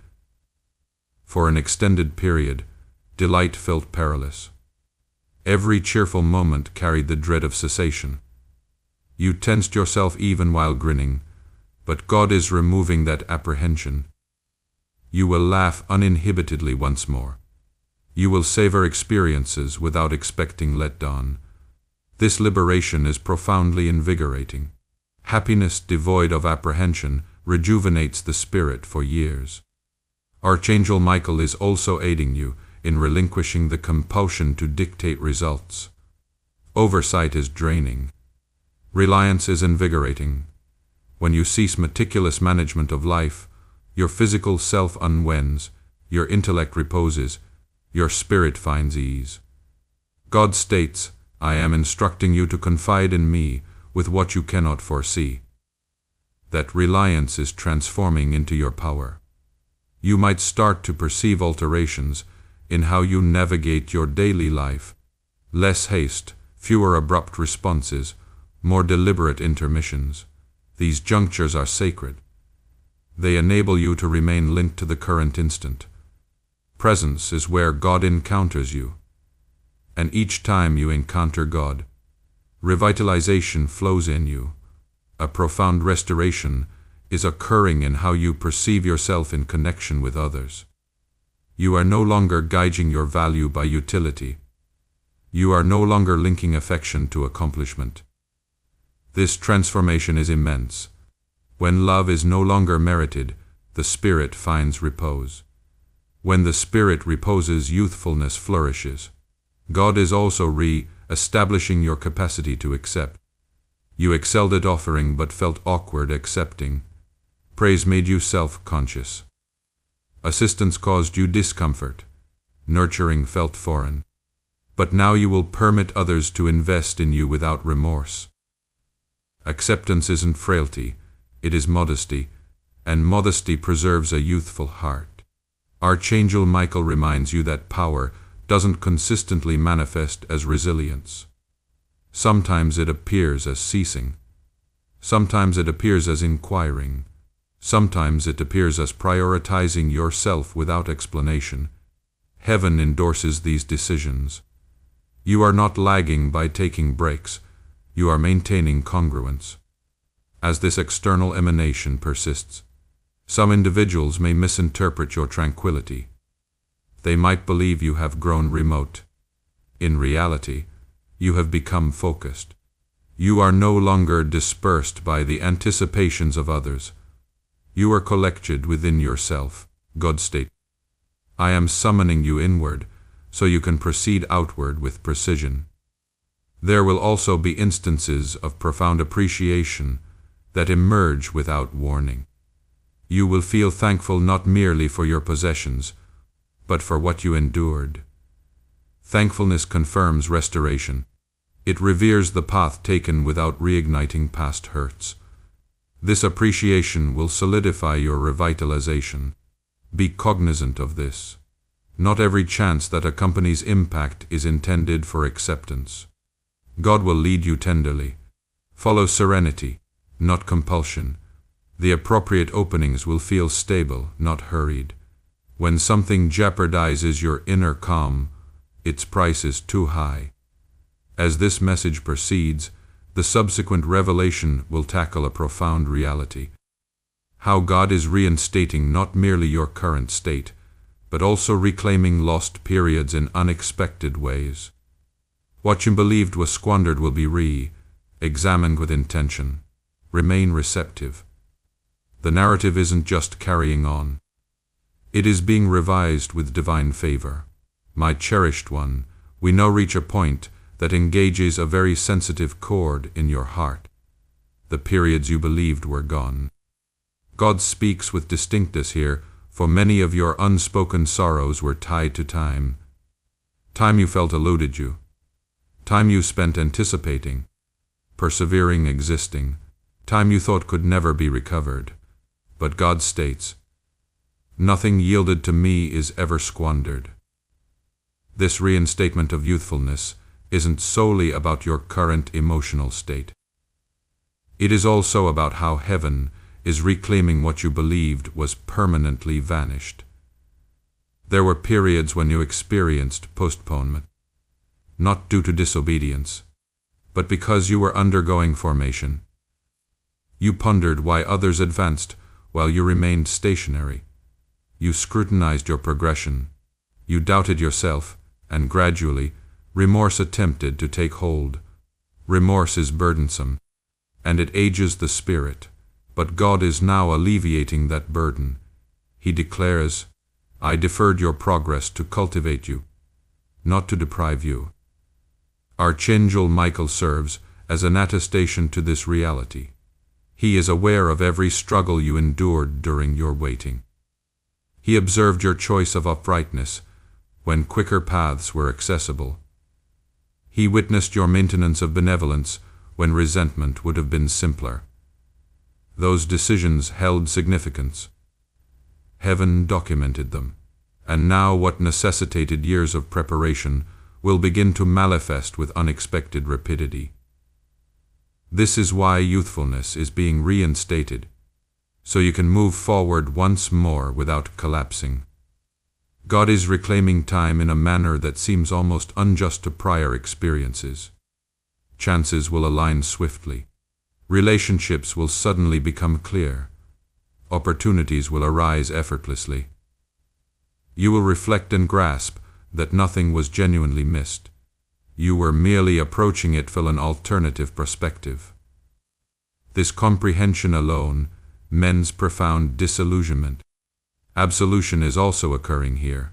For an extended period, delight felt perilous. Every cheerful moment carried the dread of cessation. You tensed yourself even while grinning, but God is removing that apprehension. You will laugh uninhibitedly once more. You will savor experiences without expecting letdown. This liberation is profoundly invigorating. Happiness devoid of apprehension rejuvenates the spirit for years. Archangel Michael is also aiding you in relinquishing the compulsion to dictate results. Oversight is draining. Reliance is invigorating. When you cease meticulous management of life, your physical self unwends, your intellect reposes, your spirit finds ease. God states, I am instructing you to confide in me with what you cannot foresee. That reliance is transforming into your power. You might start to perceive alterations in how you navigate your daily life. Less haste, fewer abrupt responses, more deliberate intermissions. These junctures are sacred. They enable you to remain linked to the current instant. Presence is where God encounters you. And each time you encounter God, revitalization flows in you. A profound restoration is occurring in how you perceive yourself in connection with others. You are no longer gauging your value by utility. You are no longer linking affection to accomplishment. This transformation is immense. When love is no longer merited, the spirit finds repose. When the spirit reposes, youthfulness flourishes. God is also re-establishing your capacity to accept. You excelled at offering but felt awkward accepting. Praise made you self-conscious. Assistance caused you discomfort. Nurturing felt foreign. But now you will permit others to invest in you without remorse. Acceptance isn't frailty, it is modesty, and modesty preserves a youthful heart. Archangel Michael reminds you that power doesn't consistently manifest as resilience. Sometimes it appears as ceasing. Sometimes it appears as inquiring. Sometimes it appears as prioritizing yourself without explanation. Heaven endorses these decisions. You are not lagging by taking breaks. You are maintaining congruence. As this external emanation persists, some individuals may misinterpret your tranquility. They might believe you have grown remote. In reality, you have become focused. You are no longer dispersed by the anticipations of others. You are collected within yourself. God state, I am summoning you inward so you can proceed outward with precision. There will also be instances of profound appreciation that emerge without warning. You will feel thankful not merely for your possessions, but for what you endured. Thankfulness confirms restoration. It reveres the path taken without reigniting past hurts. This appreciation will solidify your revitalization. Be cognizant of this. Not every chance that accompanies impact is intended for acceptance. God will lead you tenderly. Follow serenity, not compulsion. The appropriate openings will feel stable, not hurried. When something jeopardizes your inner calm, its price is too high. As this message proceeds, the subsequent revelation will tackle a profound reality. How God is reinstating not merely your current state, but also reclaiming lost periods in unexpected ways. What you believed was squandered will be re-examined with intention. Remain receptive. The narrative isn't just carrying on. It is being revised with divine favor. My cherished one, we now reach a point that engages a very sensitive chord in your heart. The periods you believed were gone. God speaks with distinctness here, for many of your unspoken sorrows were tied to time. Time you felt eluded you. Time you spent anticipating, persevering, existing. Time you thought could never be recovered. But God states, nothing yielded to me is ever squandered. This reinstatement of youthfulness isn't solely about your current emotional state. It is also about how heaven is reclaiming what you believed was permanently vanished. There were periods when you experienced postponement, not due to disobedience, but because you were undergoing formation. You pondered why others advanced while you remained stationary. You scrutinized your progression. You doubted yourself, and gradually, remorse attempted to take hold. Remorse is burdensome, and it ages the spirit, but God is now alleviating that burden. He declares, I deferred your progress to cultivate you, not to deprive you. Archangel Michael serves as an attestation to this reality. He is aware of every struggle you endured during your waiting. He observed your choice of uprightness when quicker paths were accessible. He witnessed your maintenance of benevolence when resentment would have been simpler. Those decisions held significance. Heaven documented them, and now what necessitated years of preparation will begin to manifest with unexpected rapidity. This is why youthfulness is being reinstated, so you can move forward once more without collapsing. God is reclaiming time in a manner that seems almost unjust to prior experiences. Chances will align swiftly. Relationships will suddenly become clear. Opportunities will arise effortlessly. You will reflect and grasp that nothing was genuinely missed. You were merely approaching it from an alternative perspective. This comprehension alone mends profound disillusionment. Absolution is also occurring here,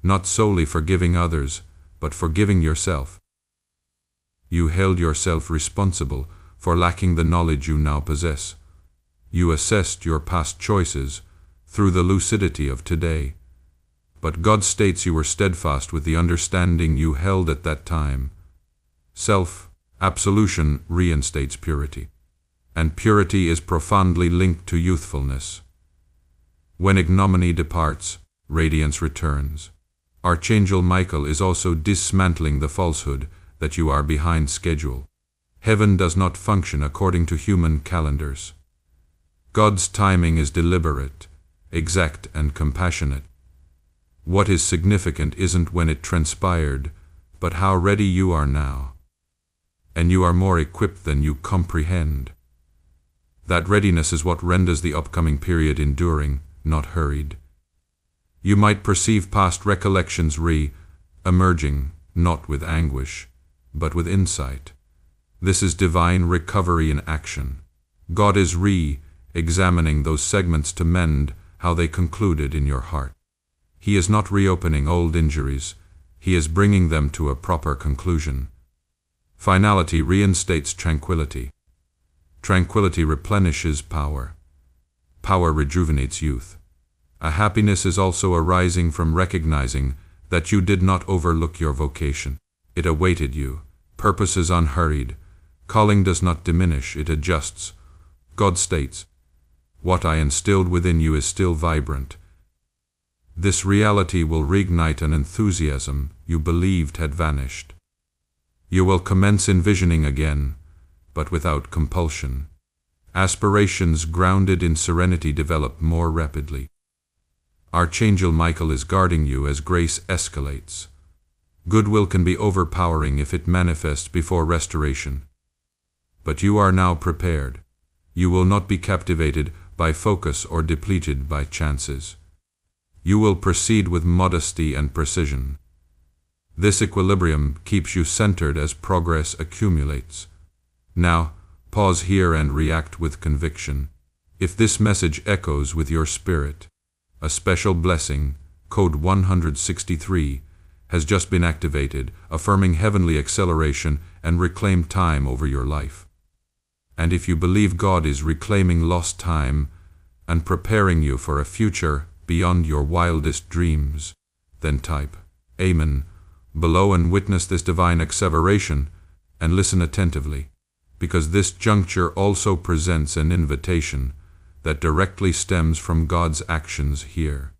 not solely forgiving others, but forgiving yourself. You held yourself responsible for lacking the knowledge you now possess. You assessed your past choices through the lucidity of today. But God states you were steadfast with the understanding you held at that time. Self-absolution reinstates purity, and purity is profoundly linked to youthfulness. When ignominy departs, radiance returns. Archangel Michael is also dismantling the falsehood that you are behind schedule. Heaven does not function according to human calendars. God's timing is deliberate, exact, and compassionate. What is significant isn't when it transpired, but how ready you are now. And you are more equipped than you comprehend. That readiness is what renders the upcoming period enduring, not hurried. You might perceive past recollections emerging, not with anguish, but with insight. This is divine recovery in action. God is examining those segments to mend how they concluded in your heart. He is not reopening old injuries, he is bringing them to a proper conclusion. Finality reinstates tranquility. Tranquility replenishes power. Power rejuvenates youth. A happiness is also arising from recognizing that you did not overlook your vocation. It awaited you. Purpose is unhurried. Calling does not diminish, it adjusts. God states, "What I instilled within you is still vibrant." This reality will reignite an enthusiasm you believed had vanished. You will commence envisioning again, but without compulsion. Aspirations grounded in serenity develop more rapidly. Archangel Michael is guarding you as grace escalates. Goodwill can be overpowering if it manifests before restoration. But you are now prepared. You will not be captivated by focus or depleted by chances. You will proceed with modesty and precision. This equilibrium keeps you centered as progress accumulates. Now, pause here and react with conviction. If this message echoes with your spirit, a special blessing, code 163, has just been activated, affirming heavenly acceleration and reclaimed time over your life. And if you believe God is reclaiming lost time and preparing you for a future beyond your wildest dreams, then type Amen below and witness this divine acceleration, and listen attentively, because this juncture also presents an invitation that directly stems from God's actions here.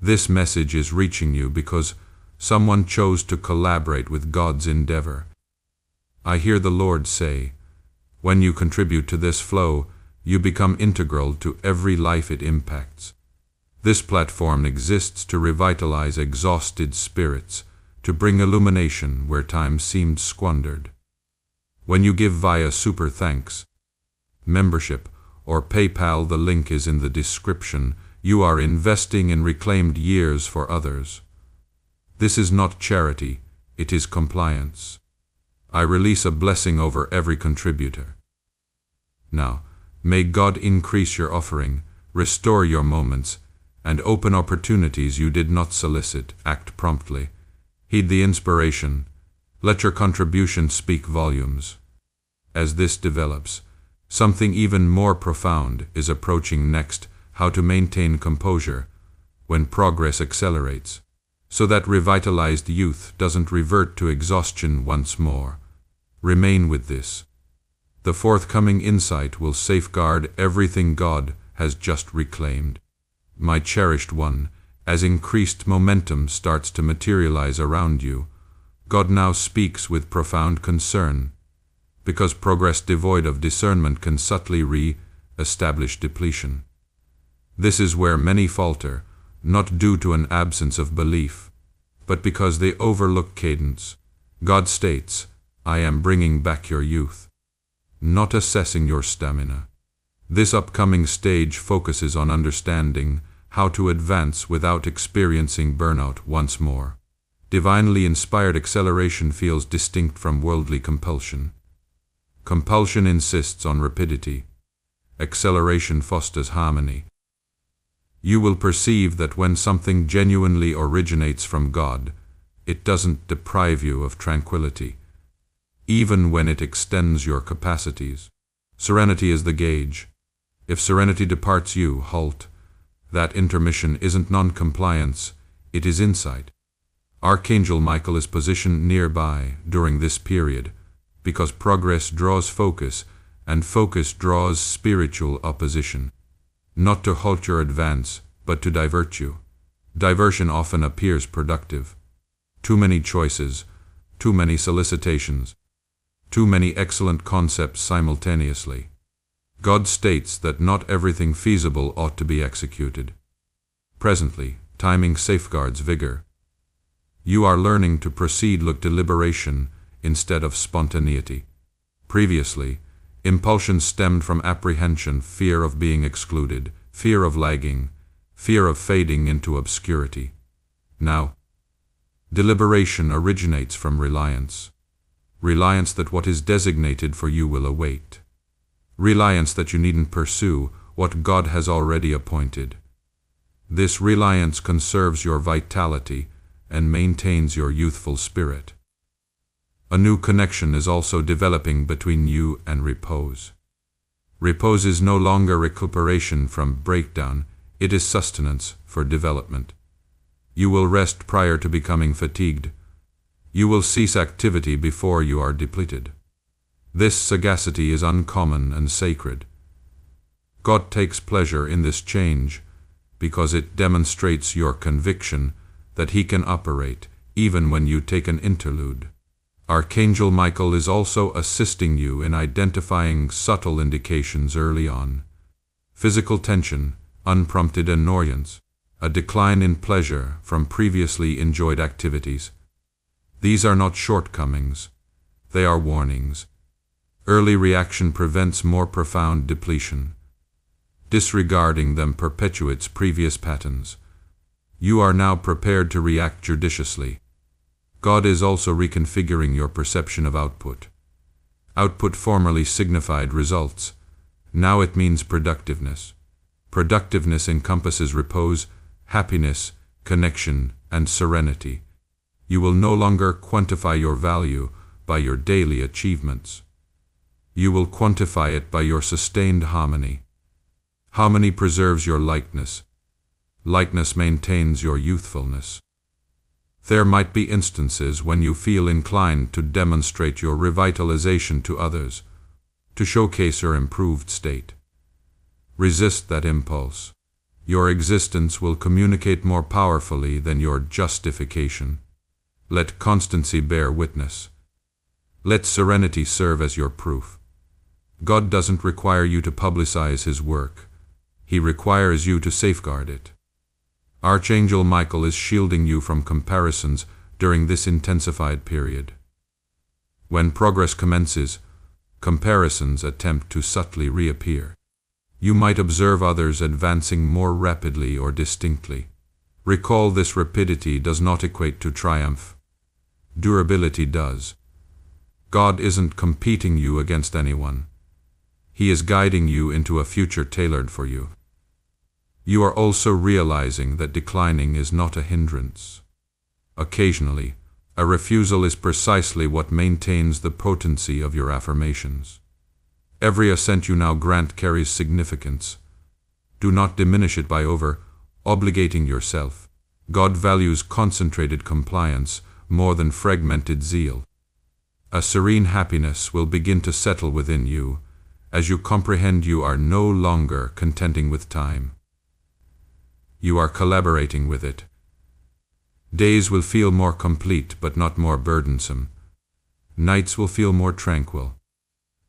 This message is reaching you because someone chose to collaborate with God's endeavor. I hear the Lord say, when you contribute to this flow, you become integral to every life it impacts. This platform exists to revitalize exhausted spirits, to bring illumination where time seemed squandered. When you give via Super Thanks, membership, or PayPal, the link is in the description, you are investing in reclaimed years for others. This is not charity, it is compliance. I release a blessing over every contributor. Now, may God increase your offering, restore your moments, and open opportunities you did not solicit. Act promptly. Heed the inspiration. Let your contribution speak volumes. As this develops, something even more profound is approaching next: how to maintain composure when progress accelerates. so that revitalized youth doesn't revert to exhaustion once more. Remain with this. The forthcoming insight will safeguard everything God has just reclaimed. My cherished one, as increased momentum starts to materialize around you, God now speaks with profound concern, because progress devoid of discernment can subtly re-establish depletion. This is where many falter, not due to an absence of belief, but because they overlook cadence. God states, I am bringing back your youth, not assessing your stamina. This upcoming stage focuses on understanding how to advance without experiencing burnout once more. Divinely inspired acceleration feels distinct from worldly compulsion. Compulsion insists on rapidity. Acceleration fosters harmony. You will perceive that when something genuinely originates from God, it doesn't deprive you of tranquility, even when it extends your capacities. Serenity is the gauge. If serenity departs you, halt. That intermission isn't non-compliance, it is insight. Archangel Michael is positioned nearby during this period, because progress draws focus, and focus draws spiritual opposition. Not to halt your advance, but to divert you. Diversion often appears productive. Too many choices, too many solicitations, too many excellent concepts simultaneously. God states that not everything feasible ought to be executed. Presently, timing safeguards vigor. You are learning to proceed with deliberation instead of spontaneity. Previously, impulsion stemmed from apprehension, fear of being excluded, fear of lagging, fear of fading into obscurity. Now, deliberation originates from reliance. Reliance that what is designated for you will await. Reliance that you needn't pursue what God has already appointed. This reliance conserves your vitality and maintains your youthful spirit. A new connection is also developing between you and repose. Repose is no longer recuperation from breakdown, it is sustenance for development. You will rest prior to becoming fatigued. You will cease activity before you are depleted. This sagacity is uncommon and sacred. God takes pleasure in this change because it demonstrates your conviction that He can operate even when you take an interlude. Archangel Michael is also assisting you in identifying subtle indications early on. Physical tension, unprompted annoyance, a decline in pleasure from previously enjoyed activities. These are not shortcomings, they are warnings. Early reaction prevents more profound depletion. Disregarding them perpetuates previous patterns. You are now prepared to react judiciously. God is also reconfiguring your perception of output. Output formerly signified results. Now it means productiveness. Productiveness encompasses repose, happiness, connection, and serenity. You will no longer quantify your value by your daily achievements. You will quantify it by your sustained harmony. Harmony preserves your lightness. Lightness maintains your youthfulness. There might be instances when you feel inclined to demonstrate your revitalization to others, to showcase your improved state. Resist that impulse. Your existence will communicate more powerfully than your justification. Let constancy bear witness. Let serenity serve as your proof. God doesn't require you to publicize His work. He requires you to safeguard it. Archangel Michael is shielding you from comparisons during this intensified period. When progress commences, comparisons attempt to subtly reappear. You might observe others advancing more rapidly or distinctly. Recall this rapidity does not equate to triumph. Durability does. God isn't competing you against anyone. He is guiding you into a future tailored for you. You are also realizing that declining is not a hindrance. Occasionally, a refusal is precisely what maintains the potency of your affirmations. Every assent you now grant carries significance. Do not diminish it by over-obligating yourself. God values concentrated compliance more than fragmented zeal. A serene happiness will begin to settle within you as you comprehend you are no longer contenting with time. You are collaborating with it. Days will feel more complete but not more burdensome. Nights will feel more tranquil.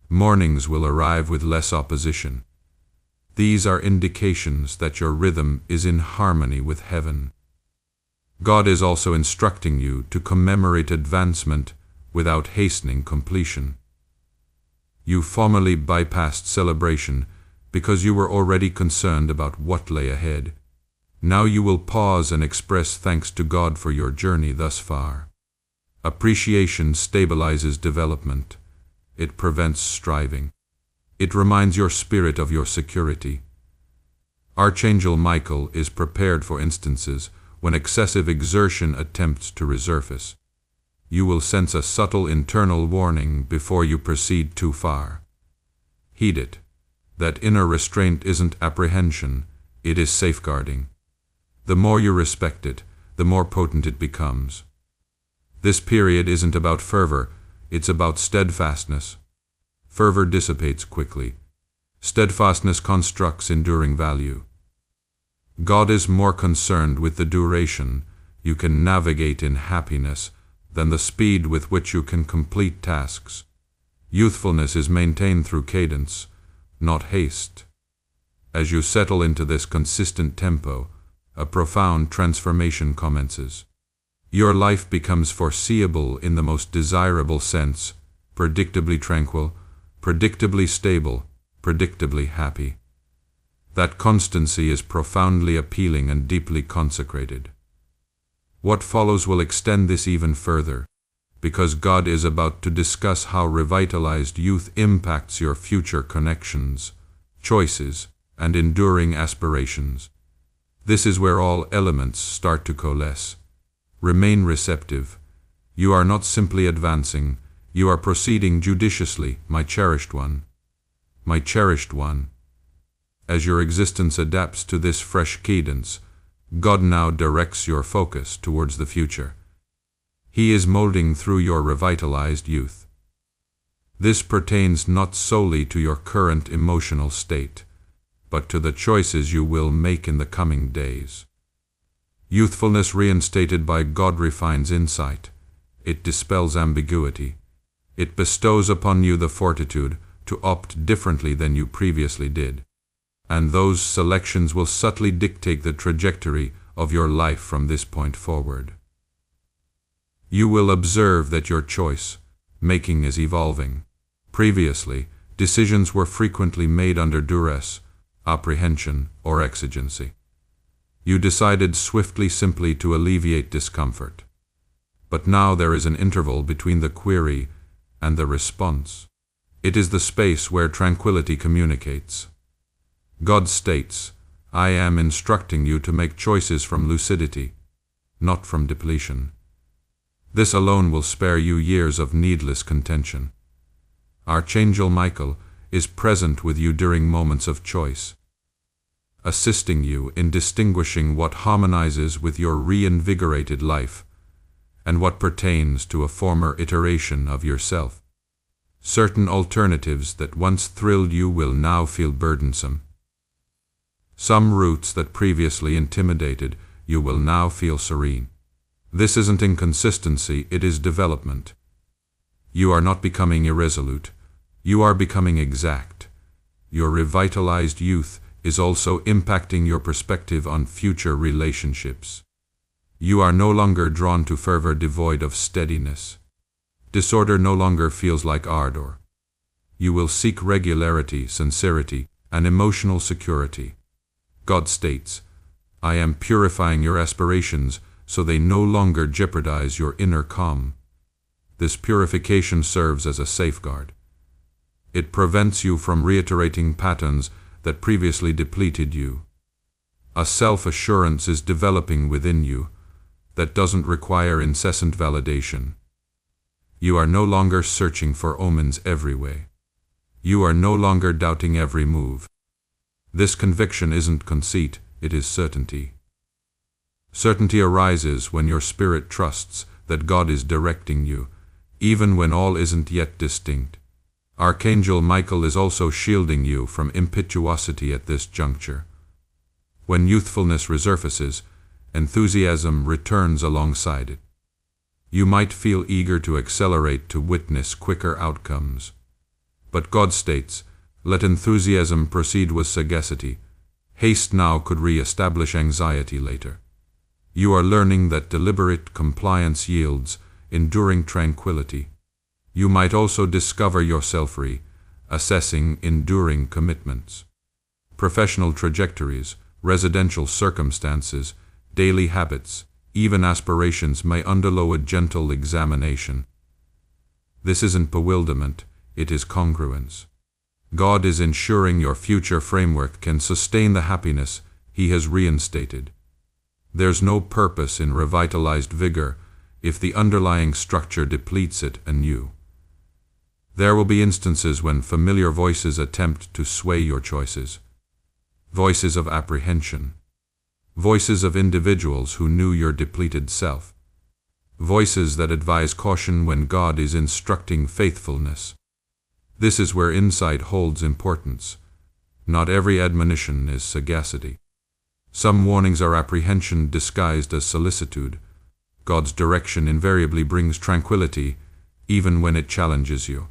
Mornings will arrive with less opposition. These are indications that your rhythm is in harmony with heaven. God is also instructing you to commemorate advancement without hastening completion. You formerly bypassed celebration because you were already concerned about what lay ahead. Now you will pause and express thanks to God for your journey thus far. Appreciation stabilizes development. It prevents striving. It reminds your spirit of your security. Archangel Michael is prepared for instances when excessive exertion attempts to resurface. You will sense a subtle internal warning before you proceed too far. Heed it. That inner restraint isn't apprehension, it is safeguarding. The more you respect it, the more potent it becomes. This period isn't about fervor, it's about steadfastness. Fervor dissipates quickly. Steadfastness constructs enduring value. God is more concerned with the duration you can navigate in happiness than the speed with which you can complete tasks. Youthfulness is maintained through cadence, not haste. As you settle into this consistent tempo, a profound transformation commences. Your life becomes foreseeable in the most desirable sense, predictably tranquil, predictably stable, predictably happy. That constancy is profoundly appealing and deeply consecrated. What follows will extend this even further, because God is about to discuss how revitalized youth impacts your future connections, choices, and enduring aspirations. This is where all elements start to coalesce. Remain receptive. You are not simply advancing, you are proceeding judiciously, my cherished one. My cherished one. As your existence adapts to this fresh cadence, God now directs your focus towards the future. He is molding through your revitalized youth. This pertains not solely to your current emotional state, but to the choices you will make in the coming days. Youthfulness reinstated by God refines insight. It dispels ambiguity. It bestows upon you the fortitude to opt differently than you previously did. And those selections will subtly dictate the trajectory of your life from this point forward. You will observe that your choice-making is evolving. Previously, decisions were frequently made under duress, apprehension, or exigency. You decided swiftly simply to alleviate discomfort. But now there is an interval between the query and the response. It is the space where tranquility communicates. God states, I am instructing you to make choices from lucidity, not from depletion. This alone will spare you years of needless contention. Archangel Michael is present with you during moments of choice, assisting you in distinguishing what harmonizes with your reinvigorated life and what pertains to a former iteration of yourself. Certain alternatives that once thrilled you will now feel burdensome. Some routes that previously intimidated you will now feel serene. This isn't inconsistency, it is development. You are not becoming irresolute, you are becoming exact. Your revitalized youth is also impacting your perspective on future relationships. You are no longer drawn to fervor devoid of steadiness. Disorder no longer feels like ardor. You will seek regularity, sincerity, and emotional security. God states, I am purifying your aspirations so they no longer jeopardize your inner calm. This purification serves as a safeguard. It prevents you from reiterating patterns that previously depleted you. A self-assurance is developing within you that doesn't require incessant validation. You are no longer searching for omens every way. You are no longer doubting every move. This conviction isn't conceit, it is certainty. Certainty arises when your spirit trusts that God is directing you, even when all isn't yet distinct. Archangel Michael is also shielding you from impetuosity at this juncture. When youthfulness resurfaces, enthusiasm returns alongside it. You might feel eager to accelerate to witness quicker outcomes. But God states, let enthusiasm proceed with sagacity. Haste now could re-establish anxiety later. You are learning that deliberate compliance yields enduring tranquility. You might also discover yourself assessing enduring commitments. Professional trajectories, residential circumstances, daily habits, even aspirations may undergo a gentle examination. This isn't bewilderment, it is congruence. God is ensuring your future framework can sustain the happiness He has reinstated. There's no purpose in revitalized vigor if the underlying structure depletes it anew. There will be instances when familiar voices attempt to sway your choices. Voices of apprehension. Voices of individuals who knew your depleted self. Voices that advise caution when God is instructing faithfulness. This is where insight holds importance. Not every admonition is sagacity. Some warnings are apprehension disguised as solicitude. God's direction invariably brings tranquility, even when it challenges you.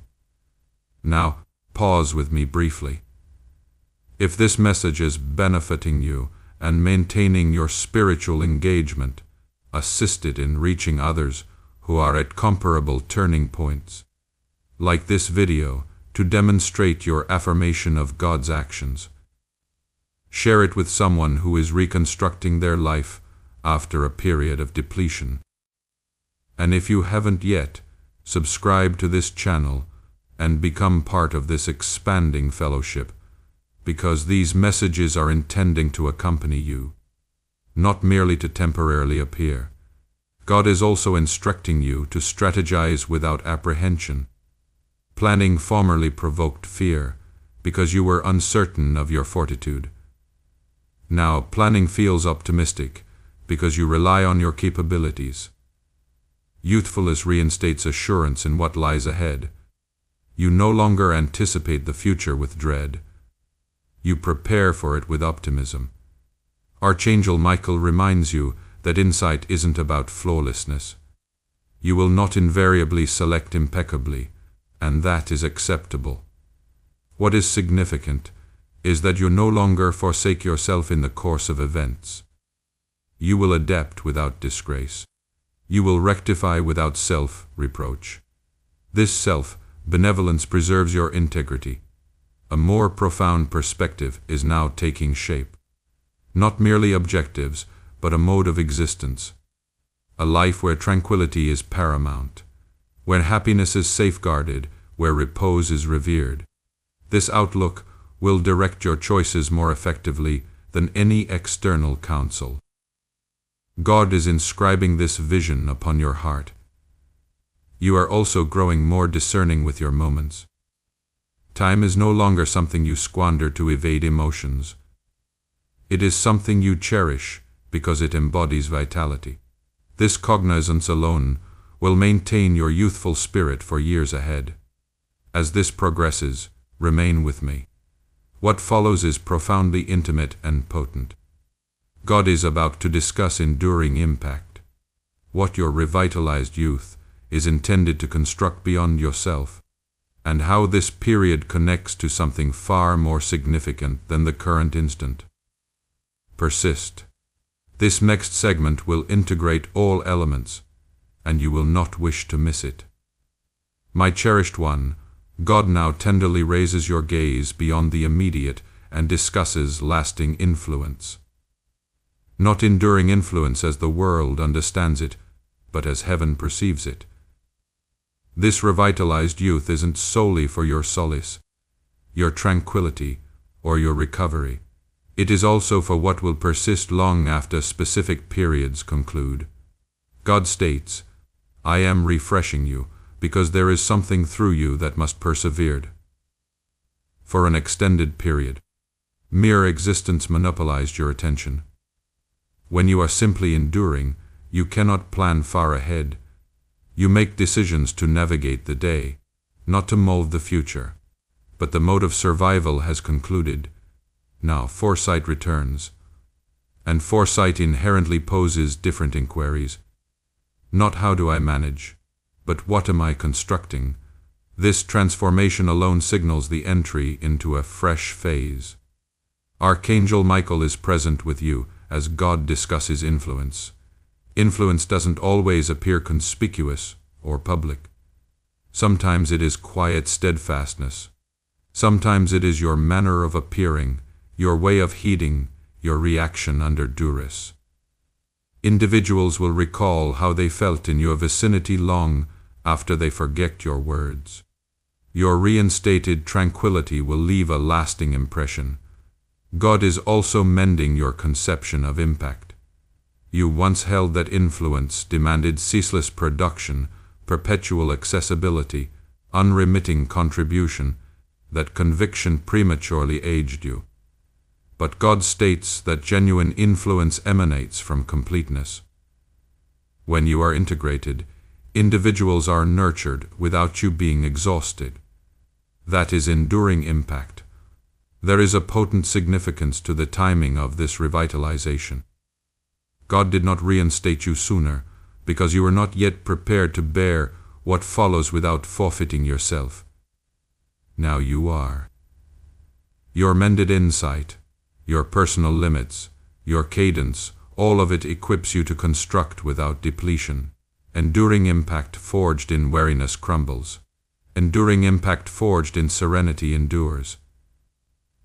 Now, pause with me briefly. If this message is benefiting you and maintaining your spiritual engagement, assist it in reaching others who are at comparable turning points. Like this video, to demonstrate your affirmation of God's actions. Share it with someone who is reconstructing their life after a period of depletion. And if you haven't yet, subscribe to this channel and become part of this expanding fellowship, because these messages are intending to accompany you, not merely to temporarily appear. God is also instructing you to strategize without apprehension. Planning formerly provoked fear because you were uncertain of your fortitude. Now, planning feels optimistic because you rely on your capabilities. Youthfulness reinstates assurance in what lies ahead. You no longer anticipate the future with dread. You prepare for it with optimism. Archangel Michael reminds you that insight isn't about flawlessness. You will not invariably select impeccably, and that is acceptable. What is significant is that you no longer forsake yourself in the course of events. You will adapt without disgrace. You will rectify without self-reproach. This self-benevolence preserves your integrity. A more profound perspective is now taking shape. Not merely objectives, but a mode of existence. A life where tranquility is paramount, where happiness is safeguarded, where repose is revered. This outlook will direct your choices more effectively than any external counsel. God is inscribing this vision upon your heart. You are also growing more discerning with your moments. Time is no longer something you squander to evade emotions. It is something you cherish because it embodies vitality. This cognizance alone will maintain your youthful spirit for years ahead. As this progresses, remain with me. What follows is profoundly intimate and potent. God is about to discuss enduring impact. What your revitalized youth is intended to construct beyond yourself, and how this period connects to something far more significant than the current instant. Persist. This next segment will integrate all elements, and you will not wish to miss it. My cherished one, God now tenderly raises your gaze beyond the immediate and discusses lasting influence. Not enduring influence as the world understands it, but as heaven perceives it. This revitalized youth isn't solely for your solace, your tranquility, or your recovery. It is also for what will persist long after specific periods conclude. God states, I am refreshing you, because there is something through you that must persevere. For an extended period, mere existence monopolized your attention. When you are simply enduring, you cannot plan far ahead. You make decisions to navigate the day, not to mold the future. But the mode of survival has concluded. Now foresight returns. And foresight inherently poses different inquiries. Not how do I manage, but what am I constructing? This transformation alone signals the entry into a fresh phase. Archangel Michael is present with you as God discusses influence. Influence doesn't always appear conspicuous or public. Sometimes it is quiet steadfastness. Sometimes it is your manner of appearing, your way of heeding, your reaction under duress. Individuals will recall how they felt in your vicinity long after they forget your words. Your reinstated tranquility will leave a lasting impression. God is also mending your conception of impact. You once held that influence demanded ceaseless production, perpetual accessibility, unremitting contribution, that conviction prematurely aged you. But God states that genuine influence emanates from completeness. When you are integrated, individuals are nurtured without you being exhausted. That is enduring impact. There is a potent significance to the timing of this revitalization. God did not reinstate you sooner because you were not yet prepared to bear what follows without forfeiting yourself. Now you are. Your mended insight, your personal limits, your cadence, all of it equips you to construct without depletion. Enduring impact forged in weariness crumbles. Enduring impact forged in serenity endures.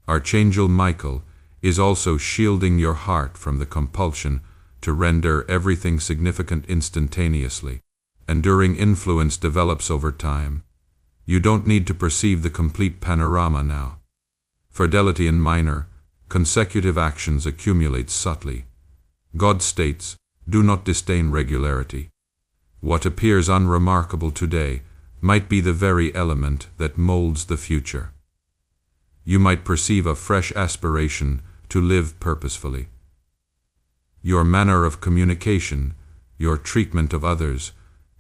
Archangel Michael is also shielding your heart from the compulsion to render everything significant instantaneously. Enduring influence develops over time. You don't need to perceive the complete panorama now. Fidelity in minor, consecutive actions accumulate subtly. God states, do not disdain regularity. What appears unremarkable today might be the very element that molds the future. You might perceive a fresh aspiration to live purposefully. Your manner of communication, your treatment of others,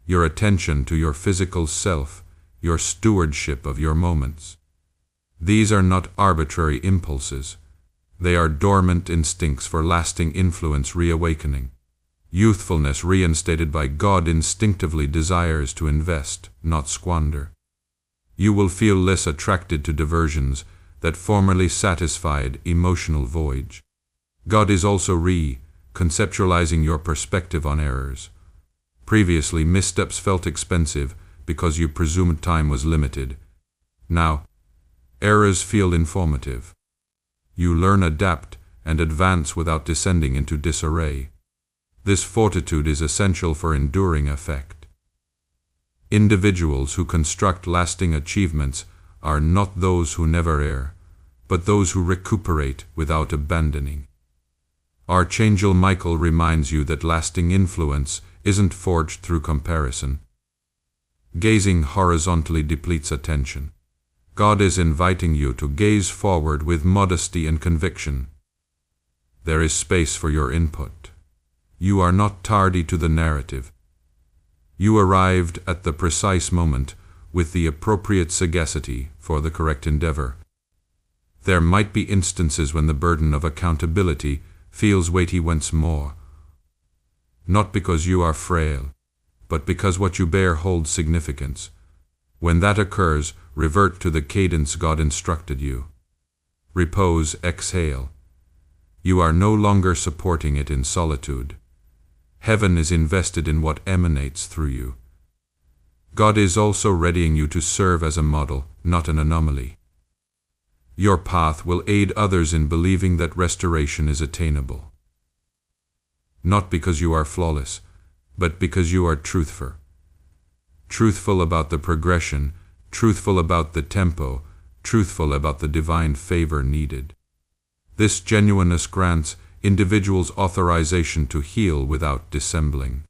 your attention to your physical self, your stewardship of your moments. These are not arbitrary impulses. They are dormant instincts for lasting influence reawakening. Youthfulness reinstated by God instinctively desires to invest, not squander. You will feel less attracted to diversions that formerly satisfied emotional voids. God is also conceptualizing your perspective on errors. Previously, missteps felt expensive because you presumed time was limited. Now, errors feel informative. You learn, adapt, and advance without descending into disarray. This fortitude is essential for enduring effect. Individuals who construct lasting achievements are not those who never err, but those who recuperate without abandoning. Archangel Michael reminds you that lasting influence isn't forged through comparison. Gazing horizontally depletes attention. God is inviting you to gaze forward with modesty and conviction. There is space for your input. You are not tardy to the narrative. You arrived at the precise moment with the appropriate sagacity for the correct endeavor. There might be instances when the burden of accountability feels weighty once more, not because you are frail, but because what you bear holds significance. When that occurs, revert to the cadence God instructed you. Repose, exhale. You are no longer supporting it in solitude. Heaven is invested in what emanates through you. God is also readying you to serve as a model, not an anomaly. Your path will aid others in believing that restoration is attainable. Not because you are flawless, but because you are truthful. Truthful about the progression, truthful about the tempo, truthful about the divine favor needed. This genuineness grants individuals authorization to heal without dissembling.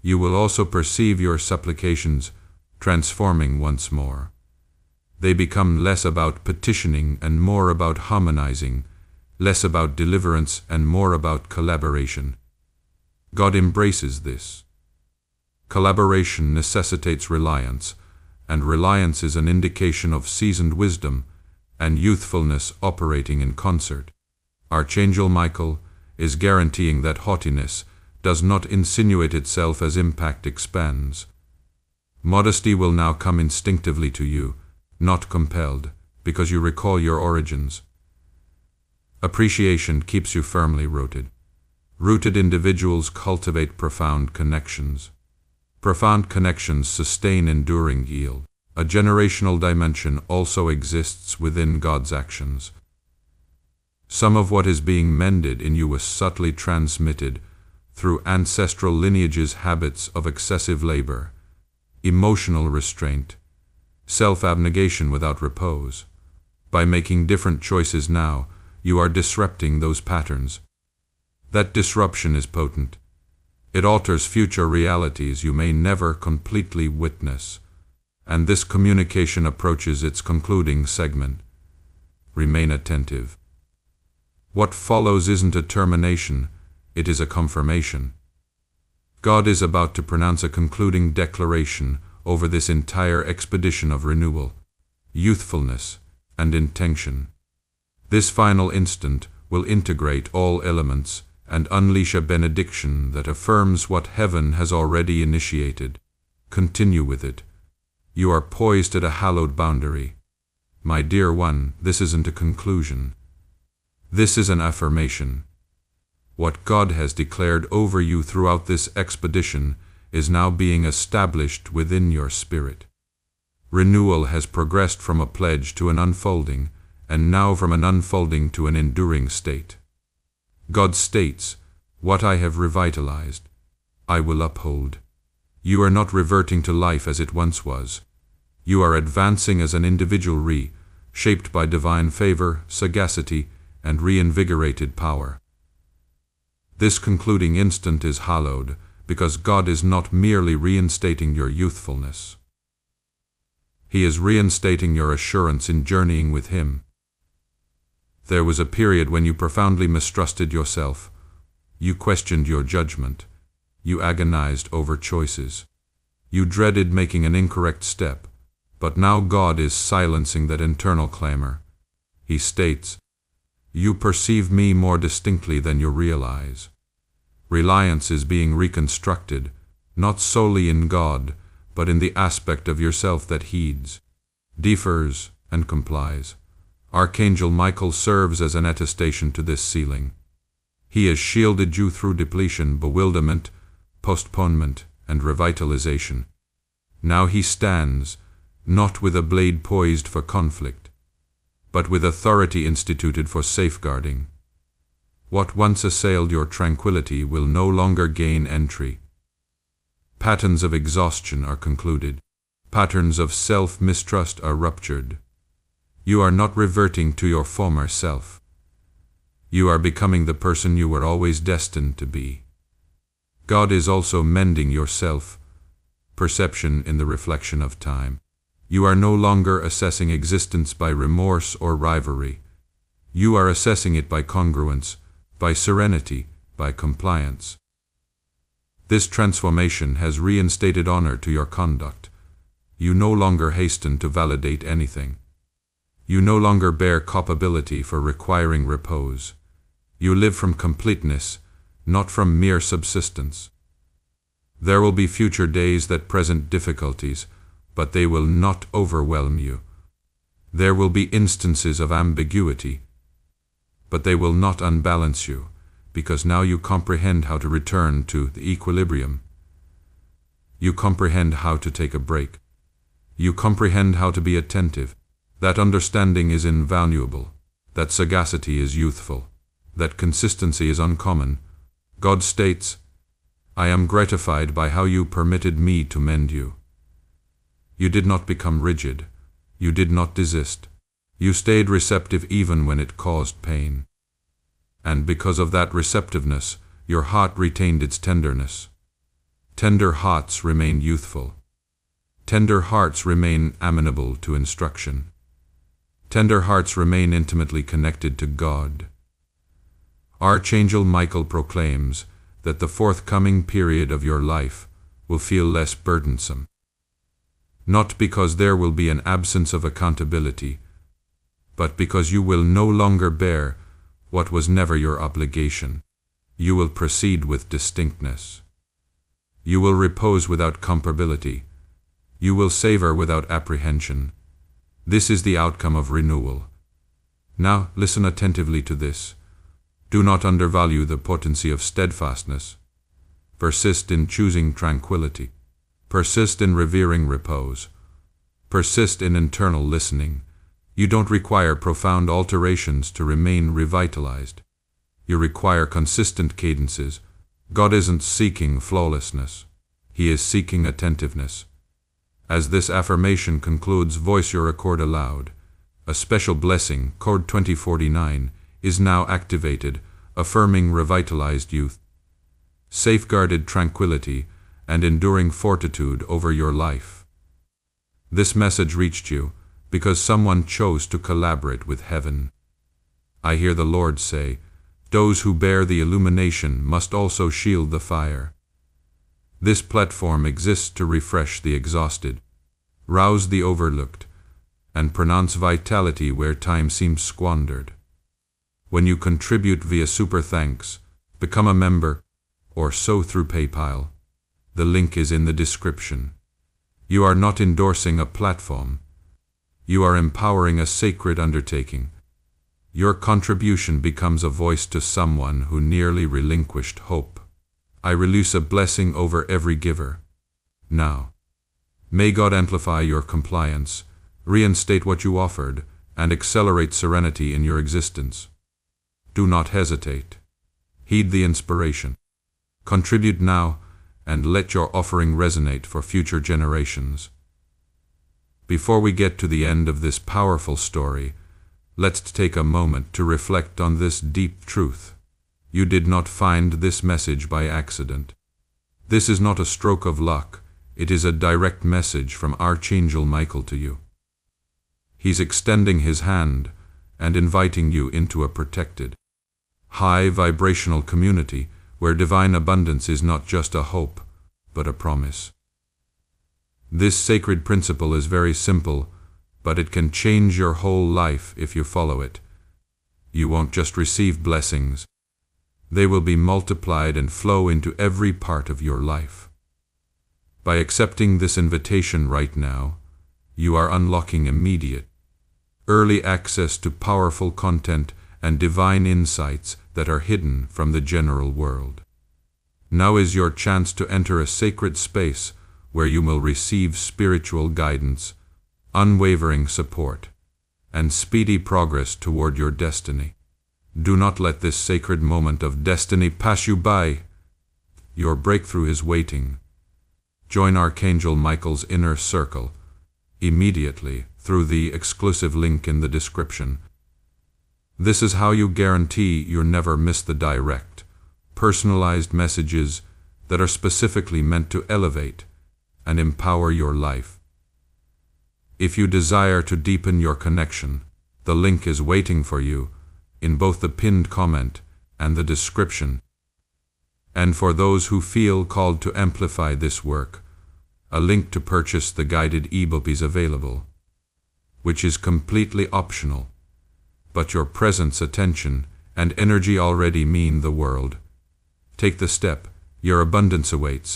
You will also perceive your supplications transforming once more. They become less about petitioning and more about harmonizing, less about deliverance and more about collaboration. God embraces this. Collaboration necessitates reliance, and reliance is an indication of seasoned wisdom and youthfulness operating in concert. Archangel Michael is guaranteeing that haughtiness does not insinuate itself as impact expands. Modesty will now come instinctively to you, not compelled, because you recall your origins. Appreciation keeps you firmly rooted. Rooted individuals cultivate profound connections. Profound connections sustain enduring yield. A generational dimension also exists within God's actions. Some of what is being mended in you was subtly transmitted through ancestral lineages, habits of excessive labor, emotional restraint, self-abnegation without repose. By making different choices now, you are disrupting those patterns. That disruption is potent. It alters future realities you may never completely witness. And this communication approaches its concluding segment. Remain attentive. What follows isn't a termination, it is a confirmation. God is about to pronounce a concluding declaration over this entire expedition of renewal, youthfulness, and intention. This final instant will integrate all elements and unleash a benediction that affirms what heaven has already initiated. Continue with it. You are poised at a hallowed boundary. My dear one, this isn't a conclusion. This is an affirmation. What God has declared over you throughout this expedition is now being established within your spirit. Renewal has progressed from a pledge to an unfolding, and now from an unfolding to an enduring state. God states, "What I have revitalized, I will uphold." You are not reverting to life as it once was. You are advancing as an individual shaped by divine favor, sagacity, and reinvigorated power. This concluding instant is hallowed because God is not merely reinstating your youthfulness. He is reinstating your assurance in journeying with Him. There was a period when you profoundly mistrusted yourself. You questioned your judgment. You agonized over choices. You dreaded making an incorrect step. But now God is silencing that internal clamor. He states, "You perceive me more distinctly than you realize." Reliance is being reconstructed, not solely in God, but in the aspect of yourself that heeds, defers, and complies. Archangel Michael serves as an attestation to this sealing. He has shielded you through depletion, bewilderment, postponement, and revitalization. Now he stands, not with a blade poised for conflict, but with authority instituted for safeguarding. What once assailed your tranquility will no longer gain entry. Patterns of exhaustion are concluded. Patterns of self-mistrust are ruptured. You are not reverting to your former self. You are becoming the person you were always destined to be. God is also mending your self-perception in the reflection of time. You are no longer assessing existence by remorse or rivalry. You are assessing it by congruence, by serenity, by compliance. This transformation has reinstated honor to your conduct. You no longer hasten to validate anything. You no longer bear culpability for requiring repose. You live from completeness, not from mere subsistence. There will be future days that present difficulties, but they will not overwhelm you. There will be instances of ambiguity, but they will not unbalance you, because now you comprehend how to return to the equilibrium. You comprehend how to take a break. You comprehend how to be attentive. That understanding is invaluable. That sagacity is youthful. That consistency is uncommon. God states, "I am gratified by how you permitted me to mend you." You did not become rigid. You did not desist. You stayed receptive even when it caused pain. And because of that receptiveness, your heart retained its tenderness. Tender hearts remain youthful. Tender hearts remain amenable to instruction. Tender hearts remain intimately connected to God. Archangel Michael proclaims that the forthcoming period of your life will feel less burdensome. Not because there will be an absence of accountability, but because you will no longer bear what was never your obligation. You will proceed with distinctness. You will repose without comparability. You will savor without apprehension. This is the outcome of renewal. Now listen attentively to this. Do not undervalue the potency of steadfastness. Persist in choosing tranquility. Persist in revering repose. Persist in internal listening. You don't require profound alterations to remain revitalized. You require consistent cadences. God isn't seeking flawlessness. He is seeking attentiveness. As this affirmation concludes, voice your accord aloud. A special blessing, code 2049, is now activated, affirming revitalized youth, safeguarded tranquility, and enduring fortitude over your life. This message reached you because someone chose to collaborate with heaven. I hear the Lord say, those who bear the illumination must also shield the fire. This platform exists to refresh the exhausted, rouse the overlooked, and pronounce vitality where time seems squandered. When you contribute via Super Thanks, become a member, or sow through PayPal, the link is in the description. You are not endorsing a platform. You are empowering a sacred undertaking. Your contribution becomes a voice to someone who nearly relinquished hope. I release a blessing over every giver. Now, may God amplify your compliance, reinstate what you offered, and accelerate serenity in your existence. Do not hesitate. Heed the inspiration. Contribute now, and let your offering resonate for future generations. Before we get to the end of this powerful story, let's take a moment to reflect on this deep truth. You did not find this message by accident. This is not a stroke of luck. It is a direct message from Archangel Michael to you. He's extending his hand and inviting you into a protected, high vibrational community where divine abundance is not just a hope, but a promise. This sacred principle is very simple, but it can change your whole life if you follow it. You won't just receive blessings. They will be multiplied and flow into every part of your life. By accepting this invitation right now, you are unlocking immediate, early access to powerful content and divine insights that are hidden from the general world. Now is your chance to enter a sacred space where you will receive spiritual guidance, unwavering support, and speedy progress toward your destiny. Do not let this sacred moment of destiny pass you by. Your breakthrough is waiting. Join Archangel Michael's inner circle immediately through the exclusive link in the description. This is how you guarantee you never miss the direct, personalized messages that are specifically meant to elevate and empower your life. If you desire to deepen your connection, the link is waiting for you in both the pinned comment and the description. And for those who feel called to amplify this work, a link to purchase the guided ebook is available, which is completely optional, but your presence, attention, and energy already mean the world. Take the step, your abundance awaits.